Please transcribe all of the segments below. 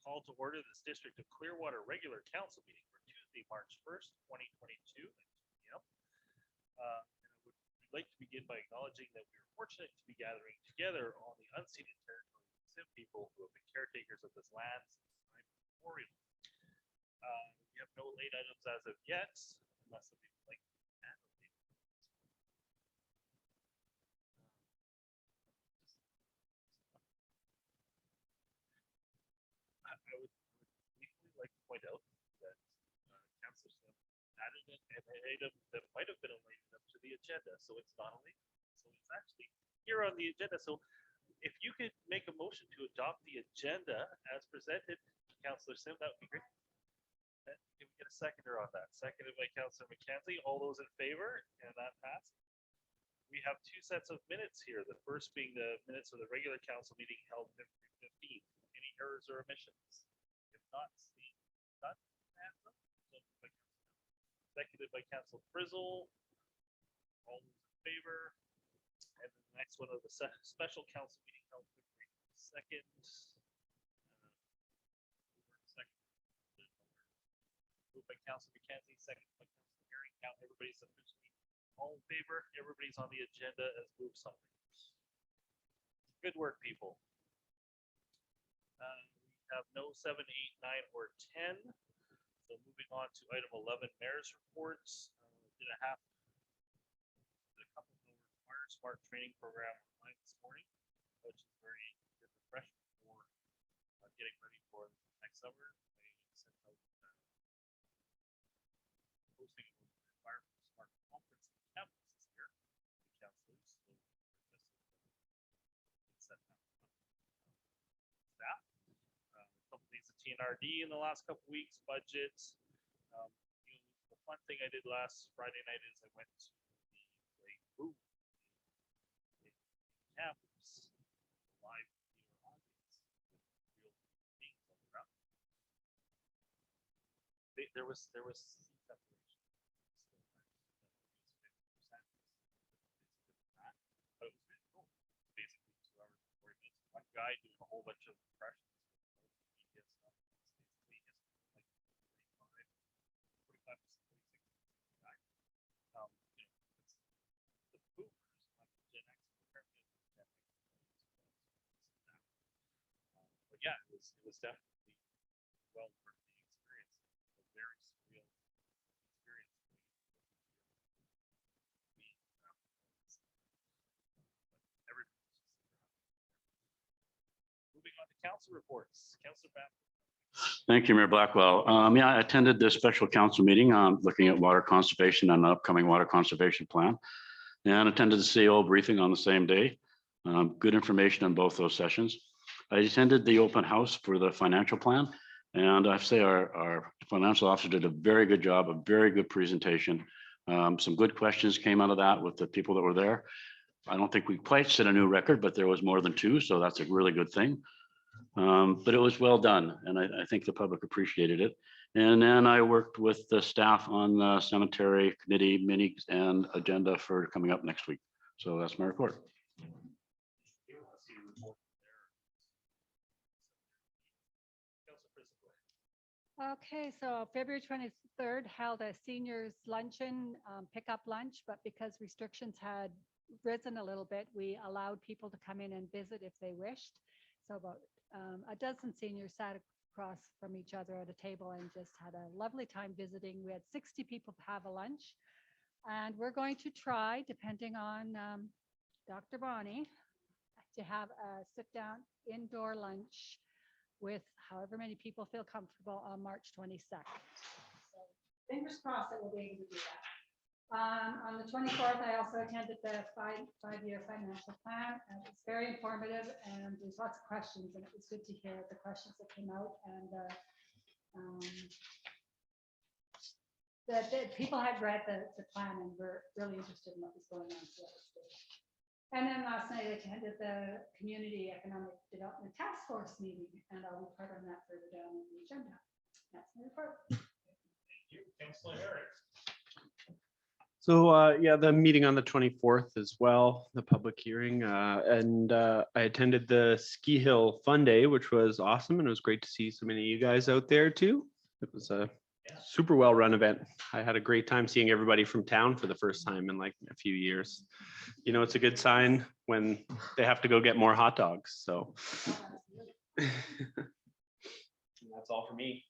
call to order this District of Clearwater regular council meeting for Tuesday, March 1st, 2022 at 2 p.m. We'd like to begin by acknowledging that we are fortunate to be gathering together on the unceded territory of Sim people who have been caretakers of this land since time immemorial. We have no late items as of yet, unless somebody would like to add a late item. I would briefly like to point out that Councillor Sim added an item that might have been a late item to the agenda, so it's not a late item. So it's actually here on the agenda. So if you could make a motion to adopt the agenda as presented, Councillor Sim, that would be great. Can we get a seconder on that? Seconded by Councillor Mackenzie. All those in favor? And that passed. We have two sets of minutes here. The first being the minutes of the regular council meeting held February 15th. Any errors or omissions? If not, seen none. Hands up. Seconded by Councillor Frizzle. All those in favor? And then the next one of the special council meeting held February 2nd. Moved by Councillor Mackenzie, second by Councillor Haring. Count everybody's officially all in favor. Everybody's on the agenda as moved something. Good work, people. We have no 7, 8, 9, or 10. So moving on to item 11, mayor's reports. Did a couple of Fire Smart training program online this morning, which is very good refreshing for getting ready for next summer. Hosting a Fire Smart conference in campus this year. The councilors staff. A couple of days of TNRD in the last couple of weeks. Budgets. The fun thing I did last Friday night is I went to the booth in campus, live audience with real beings on the ground. There was guy doing a whole bunch of impressions. But yeah, it was definitely well worth the experience. A very surreal experience. Moving on to council reports. Councillor Banford. Thank you, Mayor Blackwell. Yeah, I attended this special council meeting looking at water conservation and the upcoming water conservation plan, and attended the CO briefing on the same day. Good information on both those sessions. I attended the open house for the financial plan, and I have to say our financial officer did a very good job, a very good presentation. Some good questions came out of that with the people that were there. I don't think we quite set a new record, but there was more than 2, so that's a really good thing. But it was well done, and I think the public appreciated it. And then I worked with the staff on the cemetery committee minis and agenda for coming up next week. So that's my report. Okay, so February 23rd held a seniors luncheon, pickup lunch, but because restrictions had risen a little bit, we allowed people to come in and visit if they wished. So about a dozen seniors sat across from each other at a table and just had a lovely time visiting. We had 60 people have a lunch, and we're going to try, depending on Dr. Bonnie, to have a sit-down indoor lunch with however many people feel comfortable on March 22nd. So fingers crossed that we'll be able to do that. On the 24th, I also attended the five-year financial plan, and it's very informative, and there's lots of questions, and it was good to hear the questions that came out, and the people had read the plan and were really interested in what was going on. So that was good. And then last night I attended the Community Economic Development Task Force meeting, and I'll report on that further down in the agenda. That's my report. Thank you, Councillor Haring. So yeah, the meeting on the 24th as well, the public hearing, and I attended the Ski Hill Fun Day, which was awesome, and it was great to see so many of you guys out there too. It was a super well run event. I had a great time seeing everybody from town for the first time in like a few years. You know, it's a good sign when they have to go get more hot dogs. So that's all for me.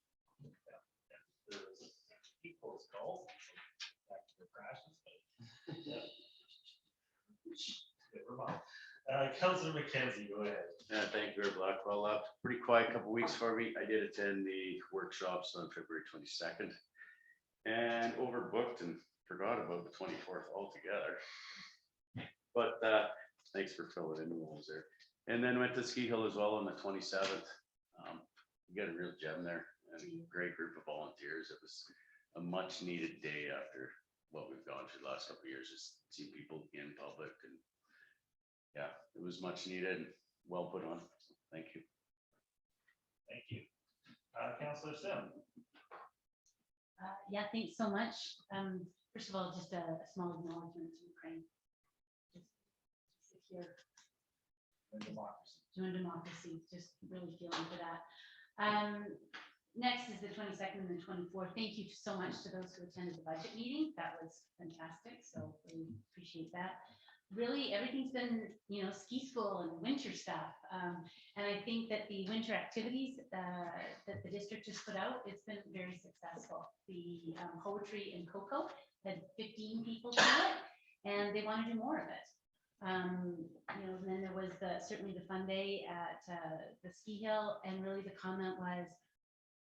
Councillor Mackenzie, go ahead. Thank you, Mayor Blackwell. Pretty quiet couple weeks for me. I did attend the workshops on February 22nd and overbooked and forgot about the 24th altogether. But thanks for filling in the holes there. And then went to Ski Hill as well on the 27th. We got a real gem there and a great group of volunteers. It was a much needed day after what we've gone through the last couple of years, just see people in public, and yeah, it was much needed and well put on. So, thank you. Thank you. Councillor Sim. Yeah, thanks so much. First of all, just a small acknowledgement to Ukraine. Just secure democracy, just really feeling for that. Next is the 22nd and the 24th. Thank you so much to those who attended the budget meeting. That was fantastic. So really appreciate that. Really, everything's been, you know, ski school and winter stuff. And I think that the winter activities that the district just put out, it's been very successful. The poetry and cocoa had 15 people do it, and they want to do more of it. You know, and then there was certainly the fun day at the ski hill, and really the comment was,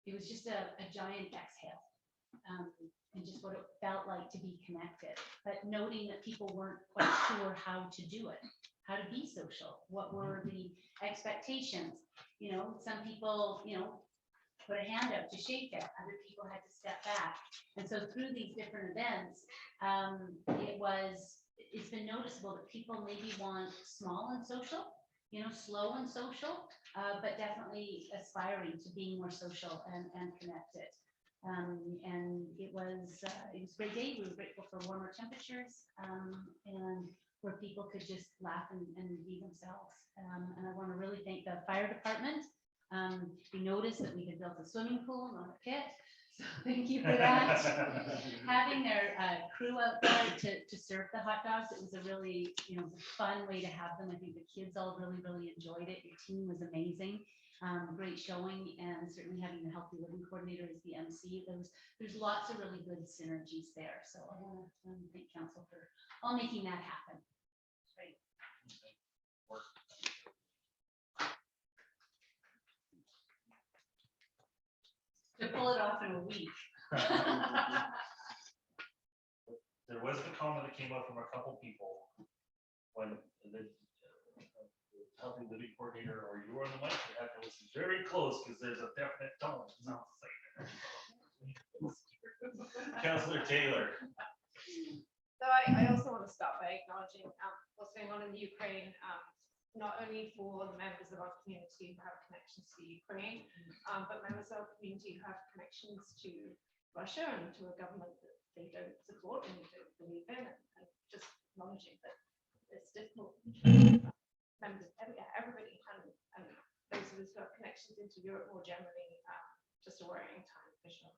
it was just a giant exhale. And just what it felt like to be connected, but noting that people weren't quite sure how to do it, how to be social, what were the expectations. You know, some people, you know, put a hand up to shake it, other people had to step back. And so through these different events, it's been noticeable that people maybe want small and social, you know, slow and social, but definitely aspiring to being more social and connected. And it was a great day. We were grateful for warmer temperatures, and where people could just laugh and be themselves. And I want to really thank the fire department. We noticed that we had built a swimming pool, not a pit. So thank you for that. Having their crew out there to serve the hot dogs, it was a really, you know, fun way to have them. I think the kids all really enjoyed it. Your team was amazing. Great showing, and certainly having the healthy living coordinator as the MC. There's lots of really good synergies there. So I want to thank council for all making that happen. Great. To pull it off in a week. There was the comment that came up from a couple people when the healthy living coordinator or you were on the mic, you have to listen very close because there's a definite tone. It sounds like Councillor Taylor. So I also want to start by acknowledging what's going on in the Ukraine, not only for the members of our community who have connections to Ukraine, but members of our community who have connections to Russia and to a government that they don't support and don't believe in, and just acknowledging that it's difficult. Members, everybody, and those of us who have connections into Europe more generally, just a worrying time for sure.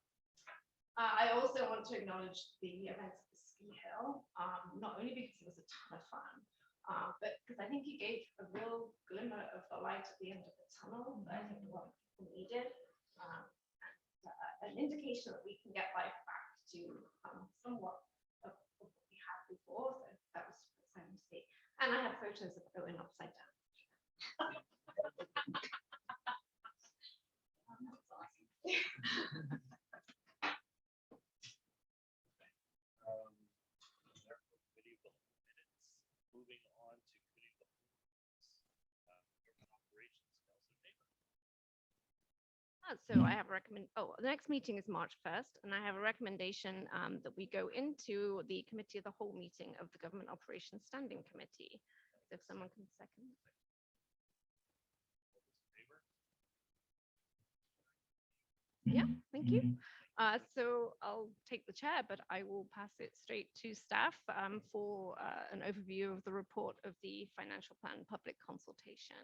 I also want to acknowledge the events at the Ski Hill, not only because it was a ton of fun, but because I think it gave a real glimmer of the light at the end of the tunnel that I think a lot of people needed, an indication that we can get life back to somewhat of what we had before. So that was exciting to see. And I have photos of it going upside down. Moving on to committee operations. So I have the next meeting is March 1st, and I have a recommendation that we go into the committee of the whole meeting of the Government Operations Standing Committee. So if someone can second. Yeah, thank you. So I'll take the chair, but I will pass it straight to staff for an overview of the report of the financial plan public consultation.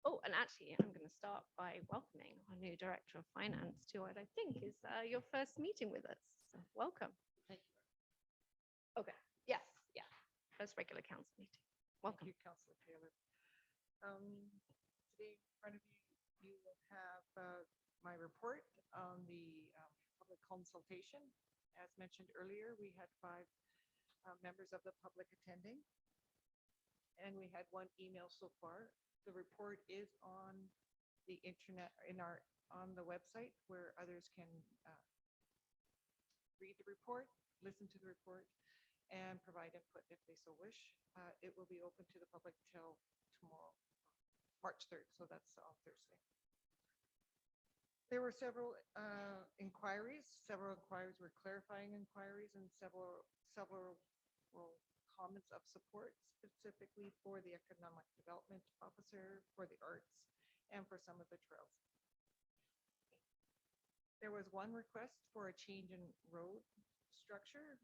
Oh, and actually, I'm going to start by welcoming our new Director of Finance to what I think is your first meeting with us. So welcome. Okay, yes, yeah, first regular council meeting. Welcome. Thank you, Councillor Taylor. Today, in front of you, you will have my report on the public consultation. As mentioned earlier, we had 5 members of the public attending, and we had 1 email so far. The report is on the internet, on the website, where others can read the report, listen to the report, and provide input if they so wish. It will be open to the public till tomorrow, March 3rd, so that's on Thursday. There were several inquiries. Several inquiries were clarifying inquiries, and several comments of support, specifically for the economic development officer, for the arts, and for some of the trails. There was 1 request for a change in road structure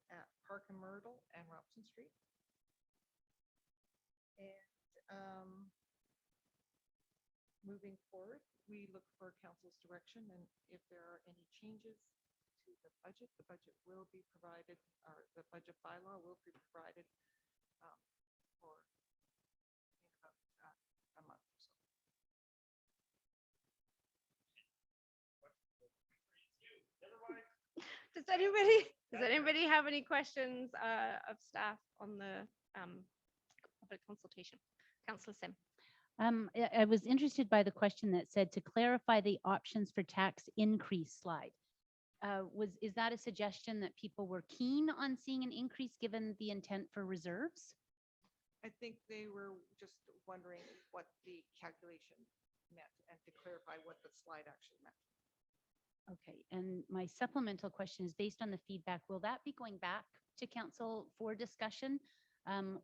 at Park and Myrtle and Robson Street. And moving forward, we look for council's direction, and if there are any changes to the budget will be provided, or the budget bylaw will be provided for in about a month or so. Does anybody have any questions of staff on the public consultation? Councillor Sim. I was interested by the question that said to clarify the options for tax increase slide. Is that a suggestion that people were keen on seeing an increase given the intent for reserves? I think they were just wondering what the calculation meant and to clarify what the slide actually meant. Okay, and my supplemental question is based on the feedback. Will that be going back to council for discussion?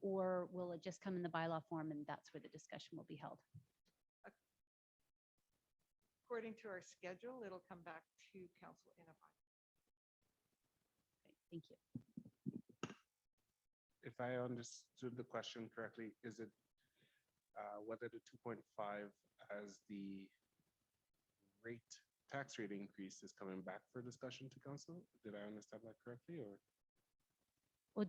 Or will it just come in the bylaw form and that's where the discussion will be held? According to our schedule, it'll come back to council in a bylaw. Okay, thank you. If I understood the question correctly, is it whether the 2.5 as the tax rate increase is coming back for discussion to council? Did I understand that correctly, or? Well,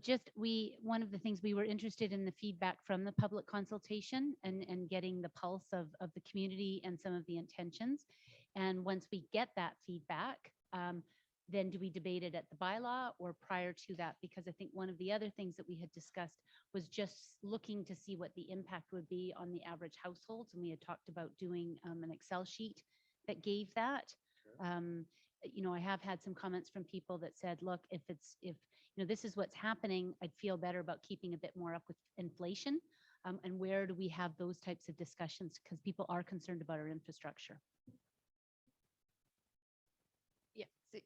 one of the things we were interested in the feedback from the public consultation and getting the pulse of the community and some of the intentions. And once we get that feedback, then do we debate it at the bylaw or prior to that? Because I think one of the other things that we had discussed was just looking to see what the impact would be on the average households. And we had talked about doing an Excel sheet that gave that. Sure. You know, I have had some comments from people that said, look, if you know, this is what's happening, I'd feel better about keeping a bit more up with inflation. And where do we have those types of discussions? Because people are concerned about our infrastructure.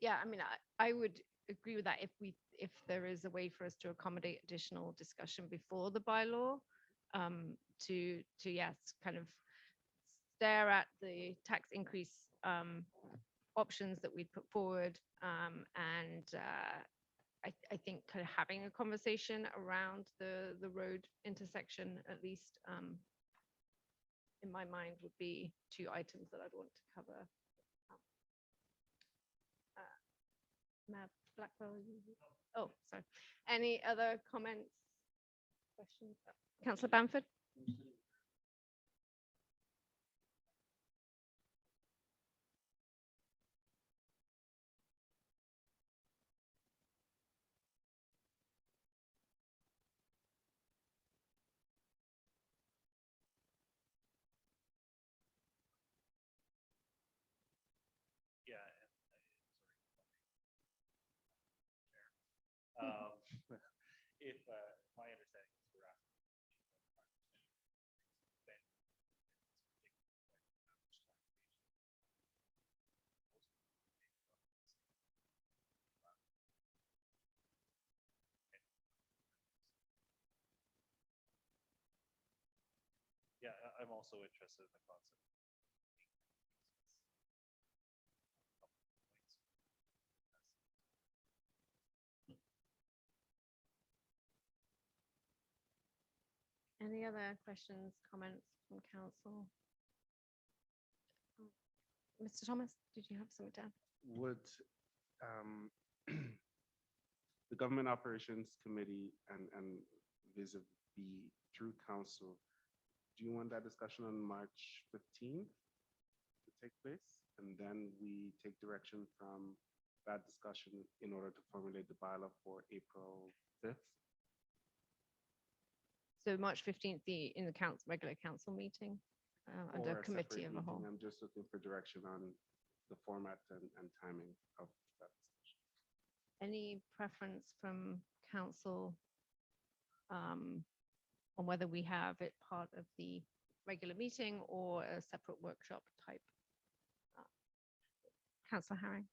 Yeah, I mean, I would agree with that if there is a way for us to accommodate additional discussion before the bylaw, to yes, kind of stare at the tax increase options that we put forward, and I think kind of having a conversation around the road intersection, at least in my mind, would be 2 items that I'd want to cover. Matt Blackwell. Oh, sorry. Any other comments, questions? Councillor Banford. Yeah, and if my understanding is we're asking then yeah, I'm also interested in the concept. other questions, comments from council? Mr. Thomas, did you have something to add? Would the Government Operations Committee and vis-a-vis through council, do you want that discussion on March 15th to take place? And then we take direction from that discussion in order to formulate the bylaw for April 5th? So March 15th, in the council, regular council meeting, under Or a committee separate of the whole. meeting? I'm just looking for direction on the format and timing of that discussion. Any preference from council on whether we have it part of the regular meeting or a separate workshop type? Councillor Haring.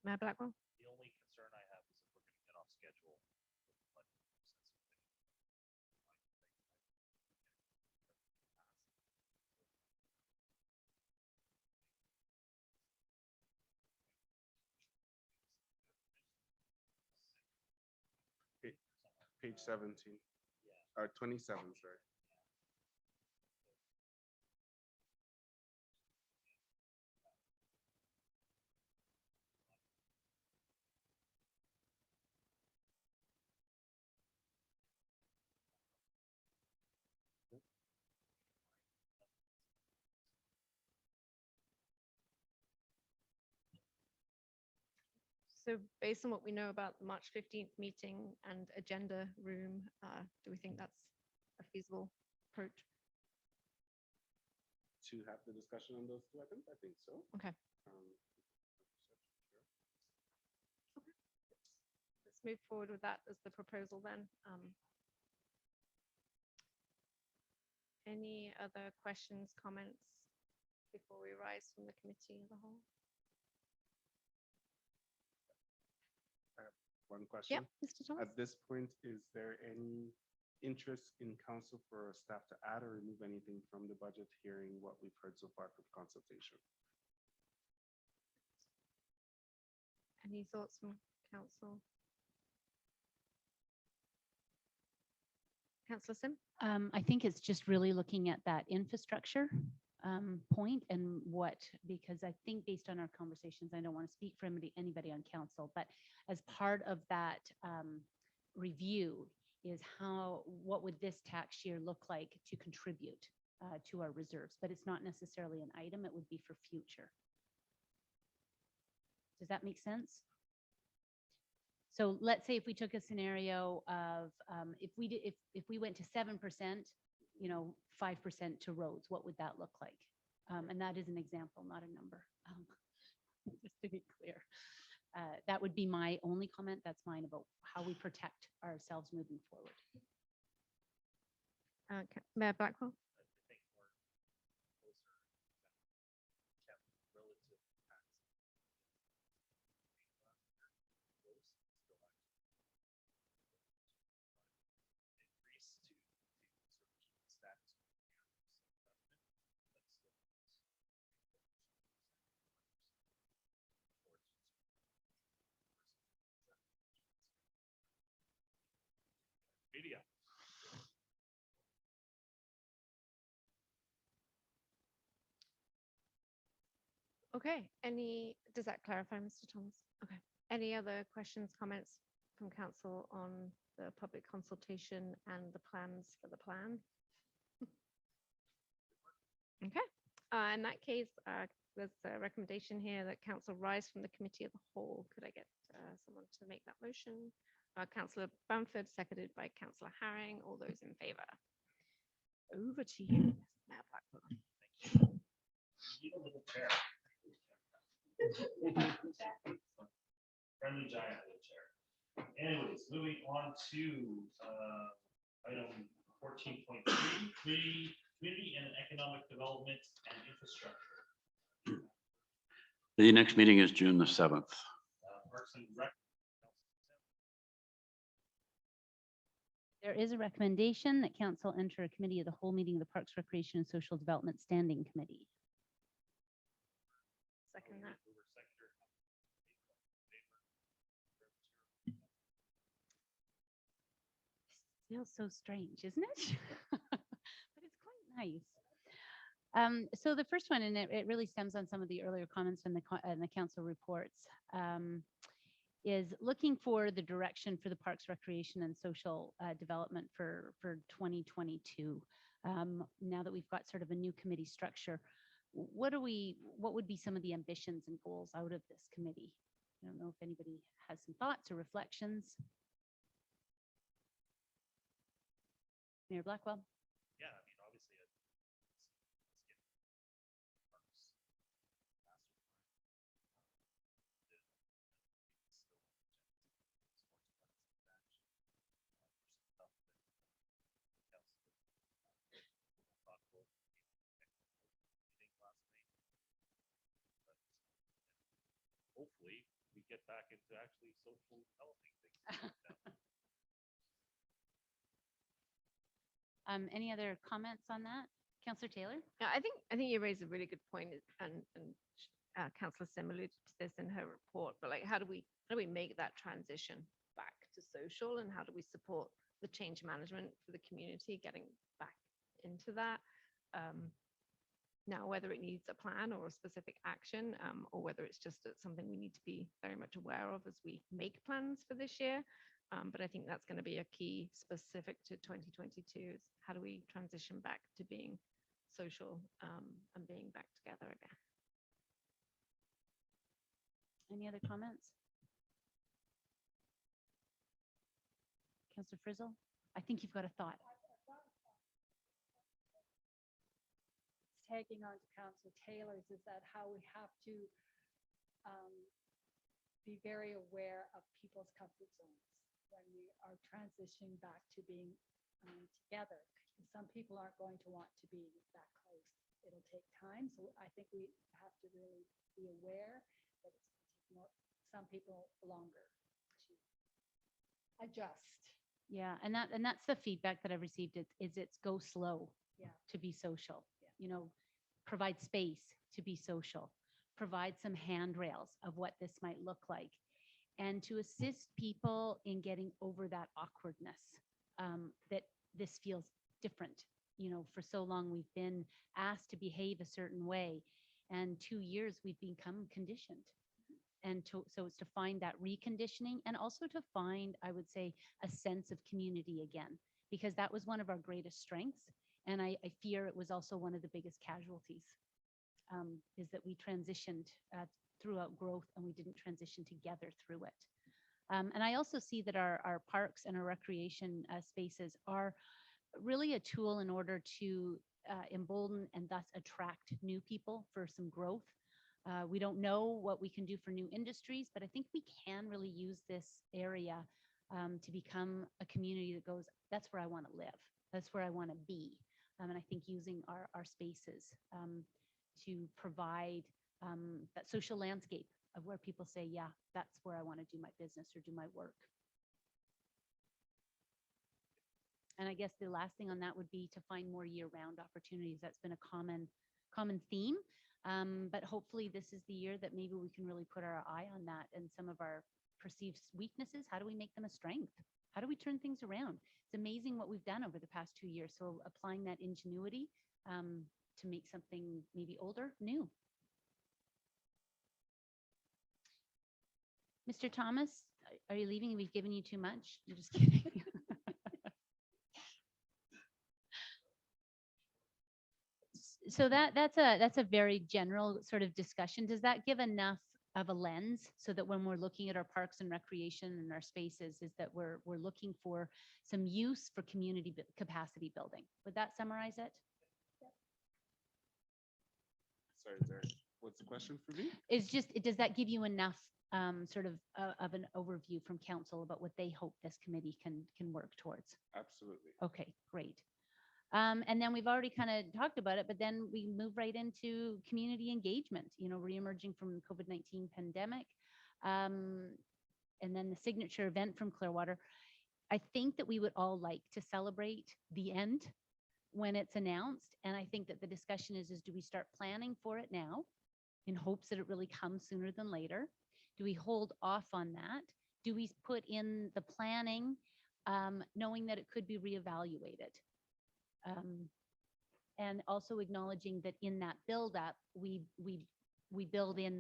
Mayor Blackwell? The only concern I have is if we're gonna get off schedule. with the budget process. Page 17, or 27, sorry. So based on what we know about the March 15th meeting and agenda room, do we think that's a feasible approach? To have the discussion on those two items? I think so. Okay. Um, Let's move forward with that as the proposal then. Any other questions, comments before we rise from the committee of the whole? One question. Yep, Mr. Thomas. At this point, is there any interest in council for staff to add or remove anything from the budget, hearing what we've heard so far from consultation? Any thoughts from council? Councillor Sim? I think it's just really looking at that infrastructure point and what, because I think based on our conversations, I don't want to speak for anybody on council, but as part of that review is what would this tax year look like to contribute to our reserves? But it's not necessarily an item, it would be for future. Does that make sense? So let's say if we took a scenario of if we went to 7%, 5% to roads, what would that look like? And that is an example, not a number. Just to be clear, that would be my only comment. That's mine about how we protect ourselves moving forward. Mayor Blackwell? I think we're closer kept relative tax. Increase to sort of keep the status quo. Media. Okay, does that clarify, Mr. Thomas? Okay. Any other questions, comments from council on the public consultation and the plans for the plan? Okay, in that case, there's a recommendation here that council rise from the committee of the whole. Could I get someone to make that motion? Councillor Banford, seconded by Councillor Haring. All those in favour? Over to you, Mayor Blackwell. You a little chair. Friendly giant little chair. Anyways, moving on to item 14.3, community and economic development and infrastructure. The next meeting is June the 7th. Parks and Rec. There is a recommendation that council enter a committee of the whole meeting of the Parks, Recreation and Social Development Standing Committee. Second that. Feels so strange, isn't it? But it's quite nice. So the first one, and it really stems on some of the earlier comments in the council reports, is looking for the direction for the Parks, Recreation and Social Development for 2022. Now that we've got sort of a new committee structure, what would be some of the ambitions and goals out of this committee? I don't know if anybody has some thoughts or reflections. Mayor Blackwell? Yeah, I mean, obviously, let's get parks master plan. The- still sports plans and that, for some stuff that council thought about meeting last night. But hopefully, we get back into actually social developing things. in town. Any other comments on that? Councillor Taylor? Yeah, I think you raised a really good point, and Councillor Sim alluded to this in her report. But like, how do we make that transition back to social, and how do we support the change management for the community getting back into that? Now, whether it needs a plan or a specific action, or whether it's just something we need to be very much aware of as we make plans for this year. But I think that's going to be a key specific to 2022 is how do we transition back to being social and being back together again. Any other comments? Councillor Frizzle? I think you've got a thought. Tagging on to Councillor Taylor's is that how we have to be very aware of people's comfort zones when we are transitioning back to being together. Some people aren't going to want to be that close. It'll take time. So I think we have to really be aware that it's going to take some people longer to adjust. Yeah, and that's the feedback that I've received is it's go slow to be social. You know, provide space to be social, provide some handrails of what this might look like, and to assist people in getting over that awkwardness, that this feels different. You know, for so long we've been asked to behave a certain way, and 2 years we've become conditioned. And so it's to find that reconditioning, and also to find, I would say, a sense of community again, because that was one of our greatest strengths. And I fear it was also one of the biggest casualties, is that we transitioned throughout growth and we didn't transition together through it. And I also see that our parks and our recreation spaces are really a tool in order to embolden and thus attract new people for some growth. We don't know what we can do for new industries, but I think we can really use this area to become a community that goes, that's where I want to live. That's where I want to be. And I think using our spaces to provide that social landscape of where people say, yeah, that's where I want to do my business or do my work. And I guess the last thing on that would be to find more year-round opportunities. That's been a common theme. But hopefully this is the year that maybe we can really put our eye on that, and some of our perceived weaknesses. How do we make them a strength? How do we turn things around? It's amazing what we've done over the past 2 years. So applying that ingenuity to make something maybe older, new. Mr. Thomas, are you leaving? We've given you too much? I'm just kidding. So that's a very general sort of discussion. Does that give enough of a lens so that when we're looking at our parks and recreation and our spaces, is that we're looking for some use for community capacity building? Would that summarize it? Sorry, what's the question for me? It's just, does that give you enough sort of an overview from council about what they hope this committee can work towards? Absolutely. Okay, great. And then we've already kind of talked about it, but then we move right into community engagement, you know, reemerging from the COVID-19 pandemic. And then the signature event from Clearwater. I think that we would all like to celebrate the end when it's announced. And I think that the discussion is do we start planning for it now in hopes that it really comes sooner than later? Do we hold off on that? Do we put in the planning knowing that it could be reevaluated. And also acknowledging that in that buildup, we build in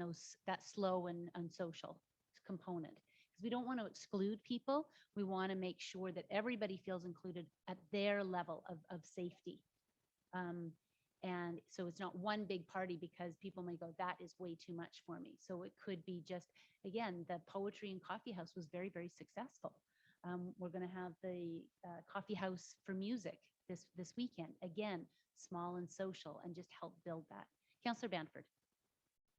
that slow and unsocial component. Because we don't want to exclude people. We want to make sure that everybody feels included at their level of safety. And so it's not one big party, because people may go, that is way too much for me. So it could be just, again, the Poetry and Coffee House was very, very successful. We're going to have the Coffee House for Music this weekend. Again, small and social, and just help build that. Councillor Banford.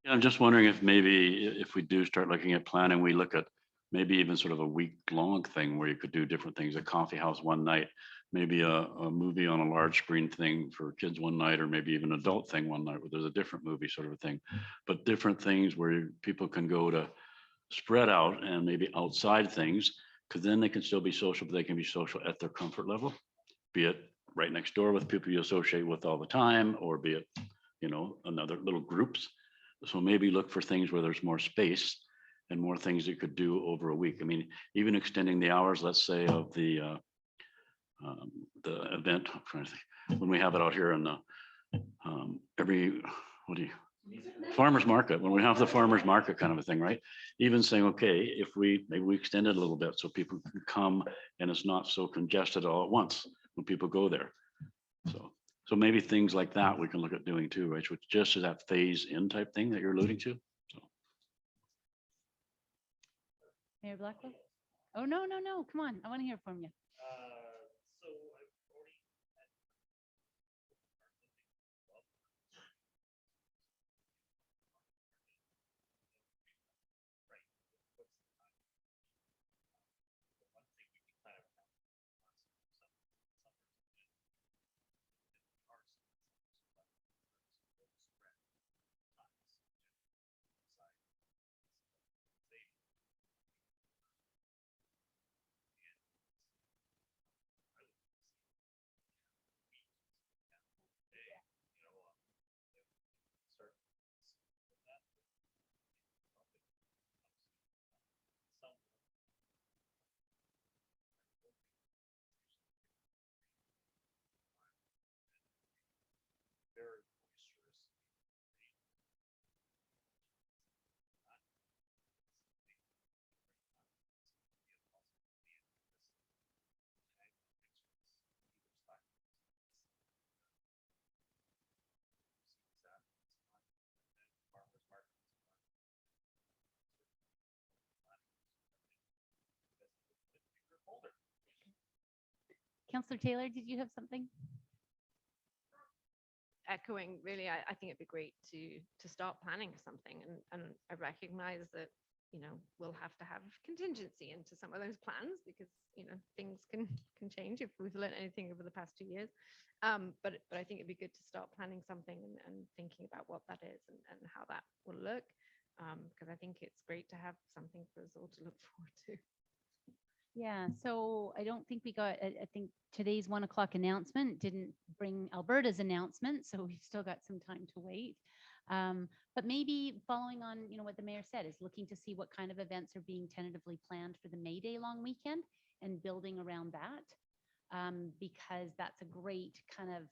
Yeah, I'm just wondering if maybe if we do start looking at planning, we look at maybe even sort of a week-long thing where you could do different things, a coffee house one night, maybe a movie on a large screen thing for kids one night, or maybe even adult thing one night where there's a different movie sort of a thing. But different things where people can go to spread out, and maybe outside things, because then they can still be social, but they can be social at their comfort level, be it right next door with people you associate with all the time, or be it, another little groups. So maybe look for things where there's more space and more things you could do over a week. I mean, even extending the hours, let's say, of the event, I'm trying to think, when we have it out here in the farmer's market, when we have the farmer's market kind of a thing, right? Even saying, okay, if maybe we extend it a little bit so people can come and it's not so congested all at once when people go there. So maybe things like that we can look at doing too, right? Which just is that phase in type thing that you're alluding to. Mayor Blackwell? Oh, no. Come on. I want to hear from you. So I've already had right. What's the time? The one thing we can kind of have very boisterous. Councillor Taylor, did you have something? Echoing, really, I think it'd be great to start planning something, and I recognize that, we'll have to have contingency into some of those plans, because, things can change if we've learned anything over the past 2 years. But I think it'd be good to start planning something and thinking about what that is and how that will look. Because I think it's great to have something for us all to look forward to. Yeah, so I don't think we got, I think today's 1 o'clock announcement didn't bring Alberta's announcement, so we've still got some time to wait. But maybe following on, what the mayor said, is looking to see what kind of events are being tentatively planned for the May Day long weekend and building around that. Because that's a great kind of,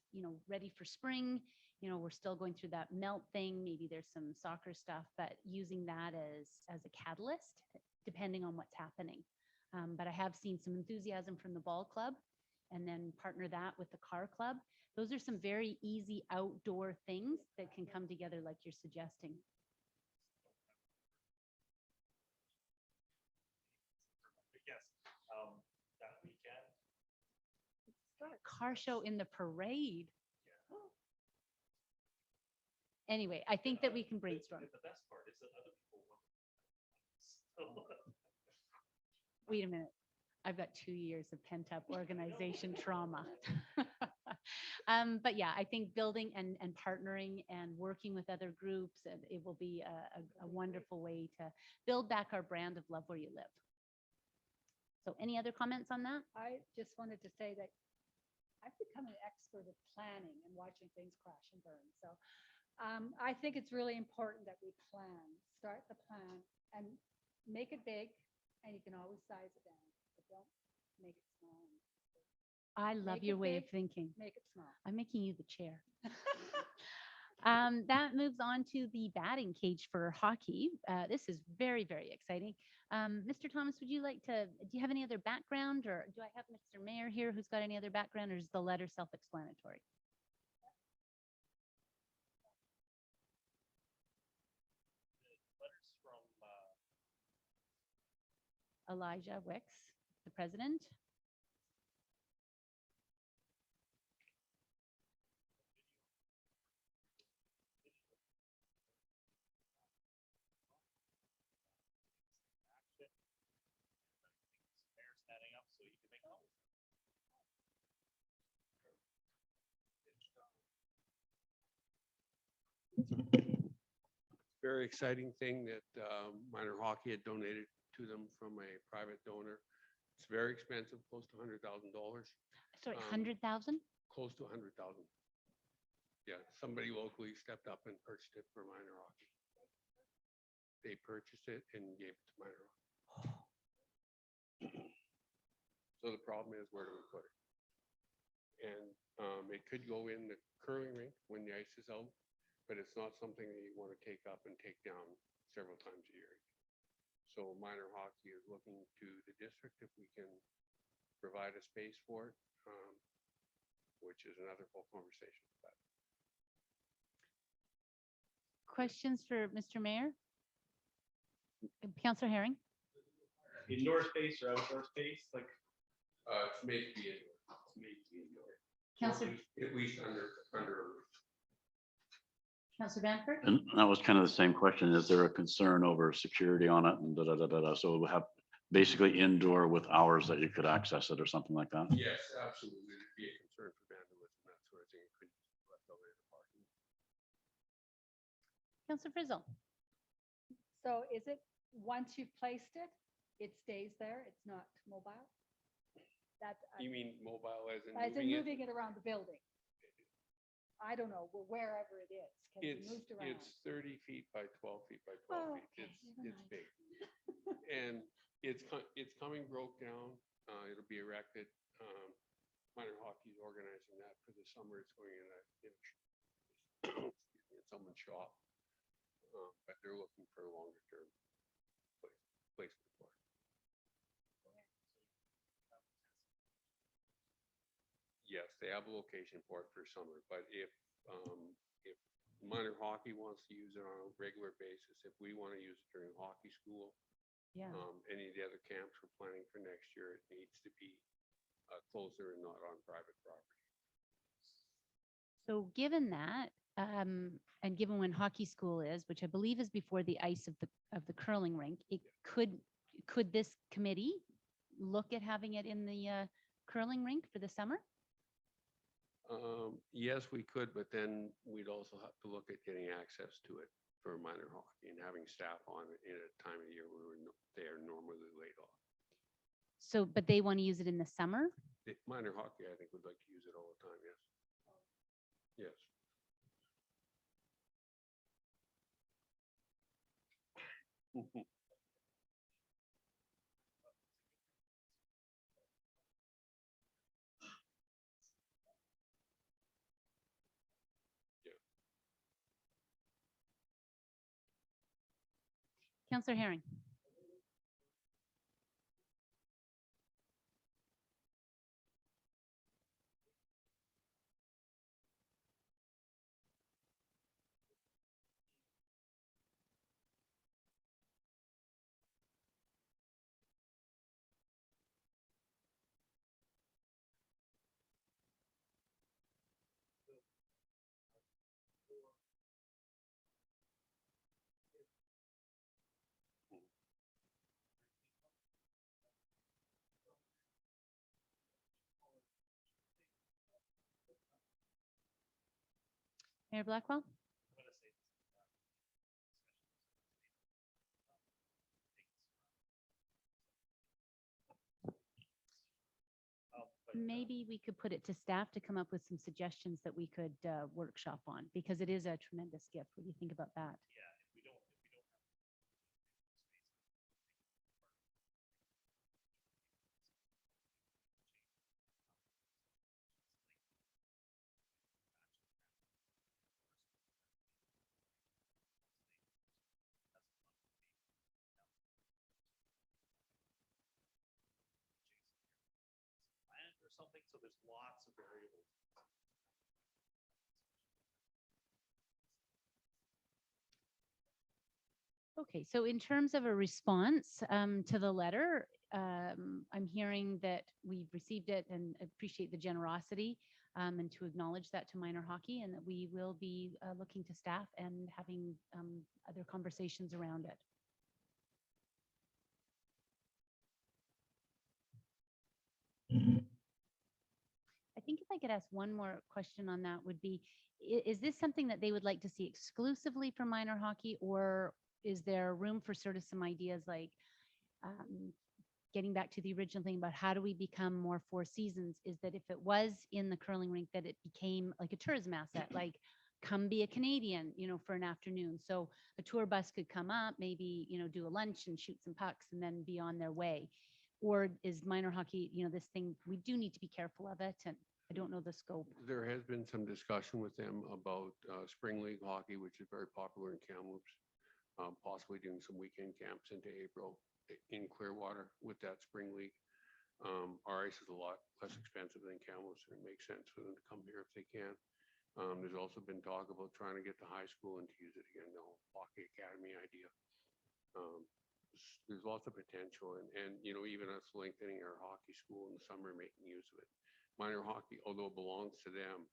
ready for spring. We're still going through that melt thing. Maybe there's some soccer stuff, but using that as a catalyst, depending on what's happening. But I have seen some enthusiasm from the ball club, and then partner that with the car club. Those are some very easy outdoor things that can come together like you're suggesting. Yes, that weekend. Got a car show in the parade. Anyway, I think that we can brainstorm. The best part is that other people want to. Wait a minute. I've got 2 years of pent-up organization trauma. But yeah, I think building and partnering and working with other groups, and it will be a wonderful way to build back our brand of love where you live. So any other comments on that? I just wanted to say that I've become an expert at planning and watching things crash and burn. So I think it's really important that we start the plan and make it big, and you can always size it down. But don't Make it small. I love Make your it way of big. thinking. Make it small. I'm making you the chair. That moves on to the batting cage for hockey. This is very, very exciting. Mr. Thomas, would you like to, do you have any other background, or do I have Mr. Mayor here who's got any other background, or is the letter self-explanatory? Letters from, Elijah Wicks, the president. action. Mayor standing up so you can make comments. Very exciting thing that minor hockey had donated to them from a private donor. It's very expensive, close to $100,000, Sorry, Um, 100,000? close to 100,000. Yeah, somebody locally stepped up and purchased it for minor hockey. They purchased it and gave it to minor hockey. So the problem is, where do we put it? And it could go in the curling rink when the ice is out, but it's not something that you want to take up and take down several times a year. So minor hockey is looking to the district if we can provide a space for it, which is another whole conversation. But Questions for Mr. Mayor? Councillor Haring? Indoor space or outdoor space, like it's made to be indoor. It's made to be indoor. Councillor, At least under a roof. Councillor Banford? And that was kind of the same question. Is there a concern over security on it and da, da, da, da, da? So we'll have basically indoor with hours that you could access it or something like that? Yes, absolutely. There'd be a concern for vandalism, that sort of thing. It could be left over in the parking. Councillor Frizzle? So is it, once you've placed it, it stays there? It's not mobile? That's, You mean mobile as in as in moving it? moving it around the building? I don't know, wherever it is, can be It's, moved around. it's 30 feet by 12 feet by 12 Oh, feet. okay, It's, never it's mind. big. And it's coming broke down. It'll be erected. Minor hockey's organizing that for the summer. It's going in excuse me, in someone's shop. But they're looking for a longer term placement for it. Yes, they have a location for it for summer, but if minor hockey wants to use it on a regular basis, if we want to use it during hockey school, Yeah. any of the other camps we're planning for next year, it needs to be closer and not on private property. So given that, and given when hockey school is, which I believe is before the ice of the curling rink, it could this committee look at having it in the curling rink for the summer? Yes, we could, but then we'd also have to look at getting access to it for minor hockey and having staff on it in a time of year where they are normally laid off. So, but they want to use it in the summer? Minor hockey, I think, would like to use it all the time, yes. Yes. Councillor Haring? Mayor Blackwell? I'm gonna say this, but, Maybe we could put it to staff to come up with some suggestions that we could workshop on, because it is a tremendous gift. What do you think about that? yeah, if we don't have something, so there's lots of variables. Okay, so in terms of a response to the letter, I'm hearing that we've received it and appreciate the generosity and to acknowledge that to minor hockey, and that we will be looking to staff and having other conversations around it. I think if I could ask one more question on that would be, is this something that they would like to see exclusively for minor hockey, or is there room for sort of some ideas like getting back to the original thing about how do we become more Four Seasons, is that if it was in the curling rink, that it became like a tourism asset, like come be a Canadian, you know, for an afternoon. So a tour bus could come up, maybe, you know, do a lunch and shoot some pucks and then be on their way. Or is minor hockey, you know, this thing, we do need to be careful of it, and I don't know the scope. There has been some discussion with them about spring league hockey, which is very popular in Kamloops. Possibly doing some weekend camps into April in Clearwater with that spring league. Our ice is a lot less expensive than Kamloops, and it makes sense for them to come here if they can. There's also been talk about trying to get the high school and to use it again, the whole hockey academy idea. There's lots of potential, and you know, even us lengthening our hockey school in the summer, making use of it. Minor hockey, although it belongs to them,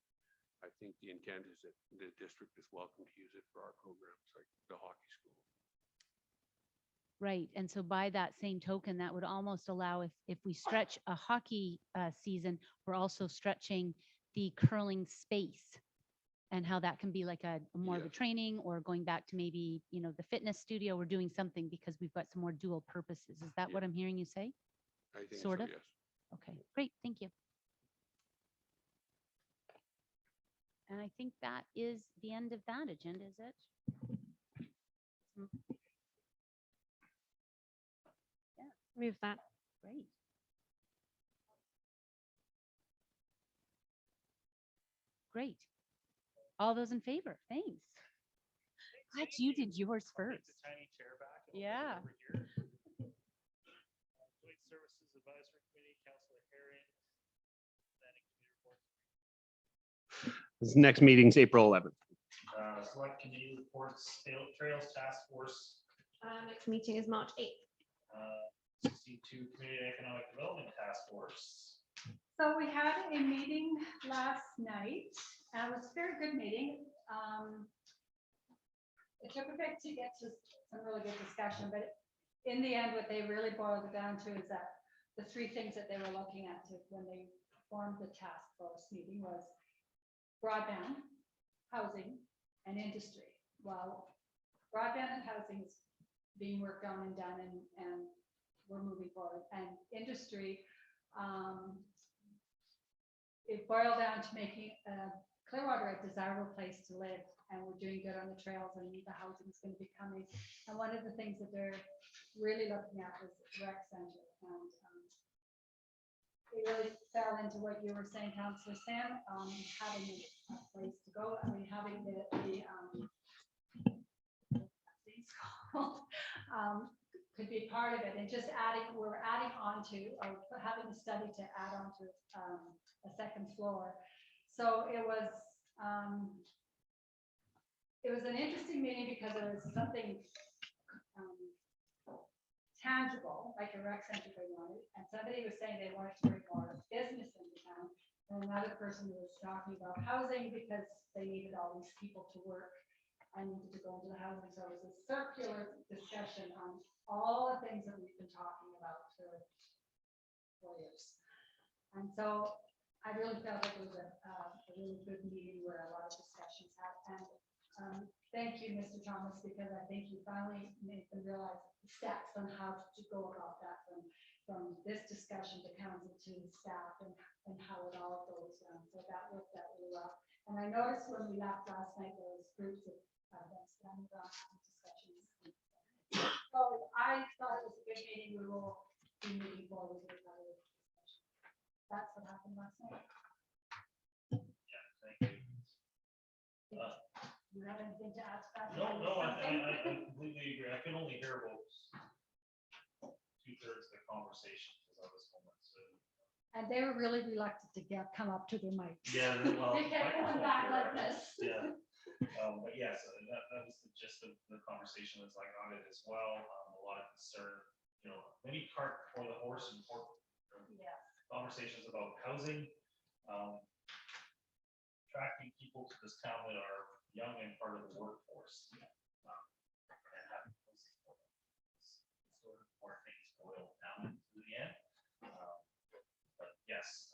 I think the intent is that the district is welcome to use it for our programs, like the hockey school. Right, and so by that same token, that would almost allow, if we stretch a hockey season, we're also stretching the curling space, and how that can be like a more of a training, or going back to maybe, you know, the fitness studio, we're doing something because we've got some more dual purposes. Is that what I'm hearing you say? I think Sort so, of? yes. Okay, great, thank you. And I think that is the end of that agenda, is it? Move that. Great. Great. All those in favor? Thanks. Glad you did yours I'll take first. the tiny chair back. And I'll put it Yeah. over here. Joint Services Advisory Committee, Councillor Haring. Planning Committee report. This next meeting's April 11th. Select committee reports, Trails Task Force, Next meeting is March 8th. 62 Community Economic Development Task Force. So we had a meeting last night. It was a very good meeting. It took a bit to get to some really good discussion, but in the end, what they really boiled it down to is that the three things that they were looking at when they formed the task force meeting was broadband, housing, and industry. Well, broadband and housing is being worked on and done, and we're moving forward. And industry, it boiled down to making Clearwater a desirable place to live, and we're doing good on the trails, and the housing is going to be coming. And one of the things that they're really looking at is rec center, and it really fell into what you were saying, Councillor Sam, having a place to go. I mean, having could be part of it, and just we're adding on to, or having a study to add on to a second floor. So it was an interesting meeting because it was something tangible, like a rec center they wanted, and somebody was saying they wanted to bring more business into town, and another person was talking about housing because they needed all these people to work and needed to go into the housing. So it was a circular discussion on all the things that we've been talking about for 4 years. And so I really felt it was a really good meeting where a lot of discussions happened. And thank you, Mr. Thomas, because I think you finally made them realize the steps on how to go about that from this discussion to council to staff and how it all goes down. So that worked out really well. And I noticed when we left last night, there was groups of them standing around having discussions. So I thought it was a good meeting. We will be moving forward with other discussions. That's what happened last night. Yeah, thank you. Do you have anything to add to that? No, I completely agree. I can only hear about 2/3 of the conversation because I was home. So And they were really reluctant to come up to their mics. Yeah, well. They kept going back like this. Yeah. But yes, that was the gist of the conversation as I got it as well. A lot of concern, many cart before the horse and Yeah. conversations about housing. Attracting people to this town that are young and part of the workforce. And having housing for them. It's sort of more things boil down to the end. But yes,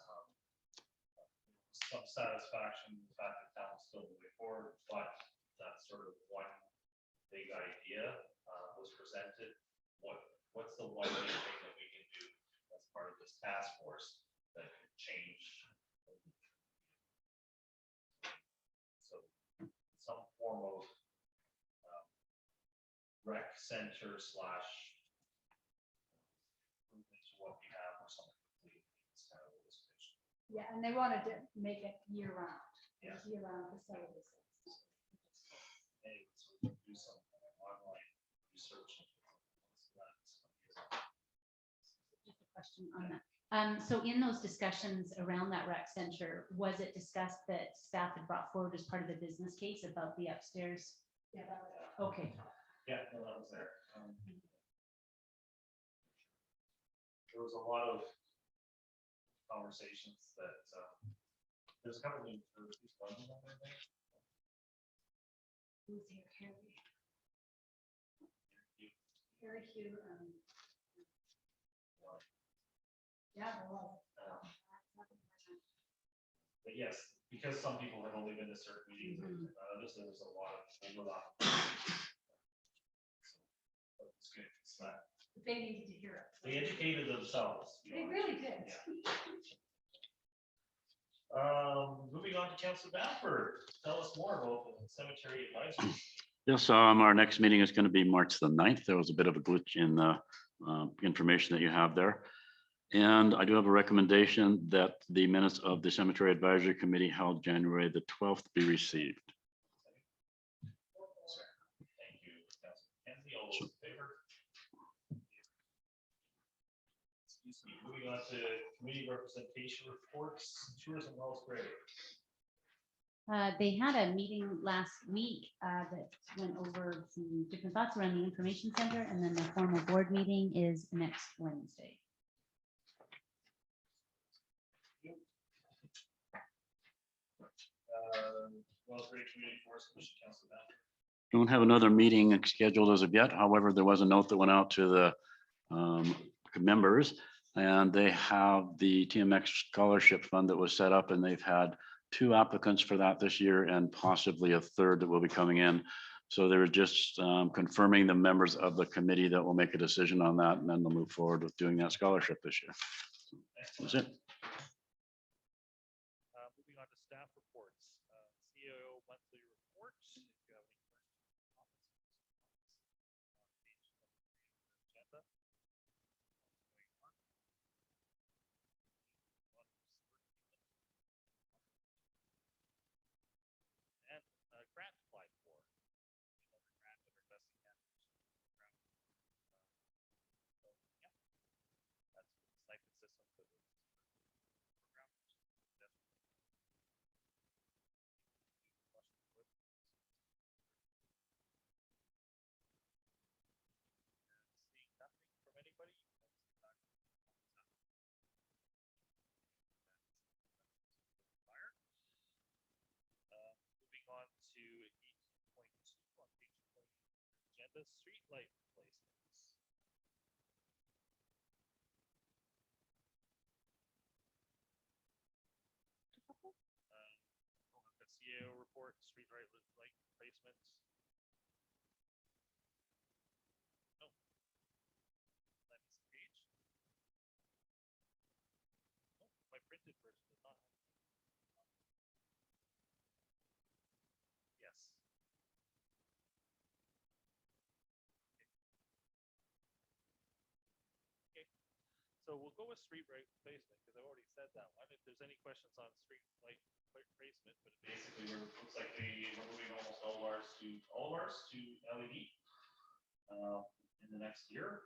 some satisfaction in the fact that town is still moving forward, but that's sort of one big idea was presented. What's the one big thing that we can do as part of this task force that could change? So some form of rec center / improvement to what we have or something completely. It's kind of what was pitched. Yeah, and they wanted to make it year round. Yeah. Year round facilities. Hey, so we can do some online research. Just a question on that. So in those discussions around that rec center, was it discussed that staff had brought forward as part of the business case about the upstairs? Yeah, that was it. Okay. Yeah, no, that was there. There was a lot of conversations that there's a couple of who's London on there. Who's here? Harry Hugh. Yeah, there was. But yes, because some people have only been to certain meetings, and others, there was a lot of overlap. So it's good. It's not. They needed to hear it. They educated themselves. They really did. Yeah. Moving on to Councillor Banford, tell us more about the cemetery advisory. Yes, our next meeting is going to be March the 9th. There was a bit of a glitch in the information that you have there. And I do have a recommendation that the minutes of the Cemetery Advisory Committee held January the 12th be received. Thank you, Councillor Mackenzie. All those in favor? Excuse me. Moving on to committee representation reports, tourism Wells Grade. They had a meeting last week that went over some different thoughts around the information center, and then the formal board meeting is next Wednesday. Wells Grade Community Forest Commission, Councillor Banford. Don't have another meeting scheduled as of yet. However, there was a note that went out to the members, and they have the TMX scholarship fund that was set up, and they've had 2 applicants for that this year and possibly a 3rd that will be coming in. So they're just confirming the members of the committee that will make a decision on that, and then they'll move forward with doing that scholarship this year. That's it. Moving on to staff reports, CEO monthly report. If you have any questions, comments, agenda. And grant applied for. Another grant that are investing in. So, yeah, that's the stipend system for the program. Seeing nothing from anybody. Moving on to 8.2 on page 20, agenda, street light replacements. The CEO report, street light replacements. No. That is the page. No, my printed version does not. Yes. Okay. So we'll go with street light replacement because I've already said that one. If there's any questions on street light replacement, but basically looks like we're moving almost all of ours to LED in the next year.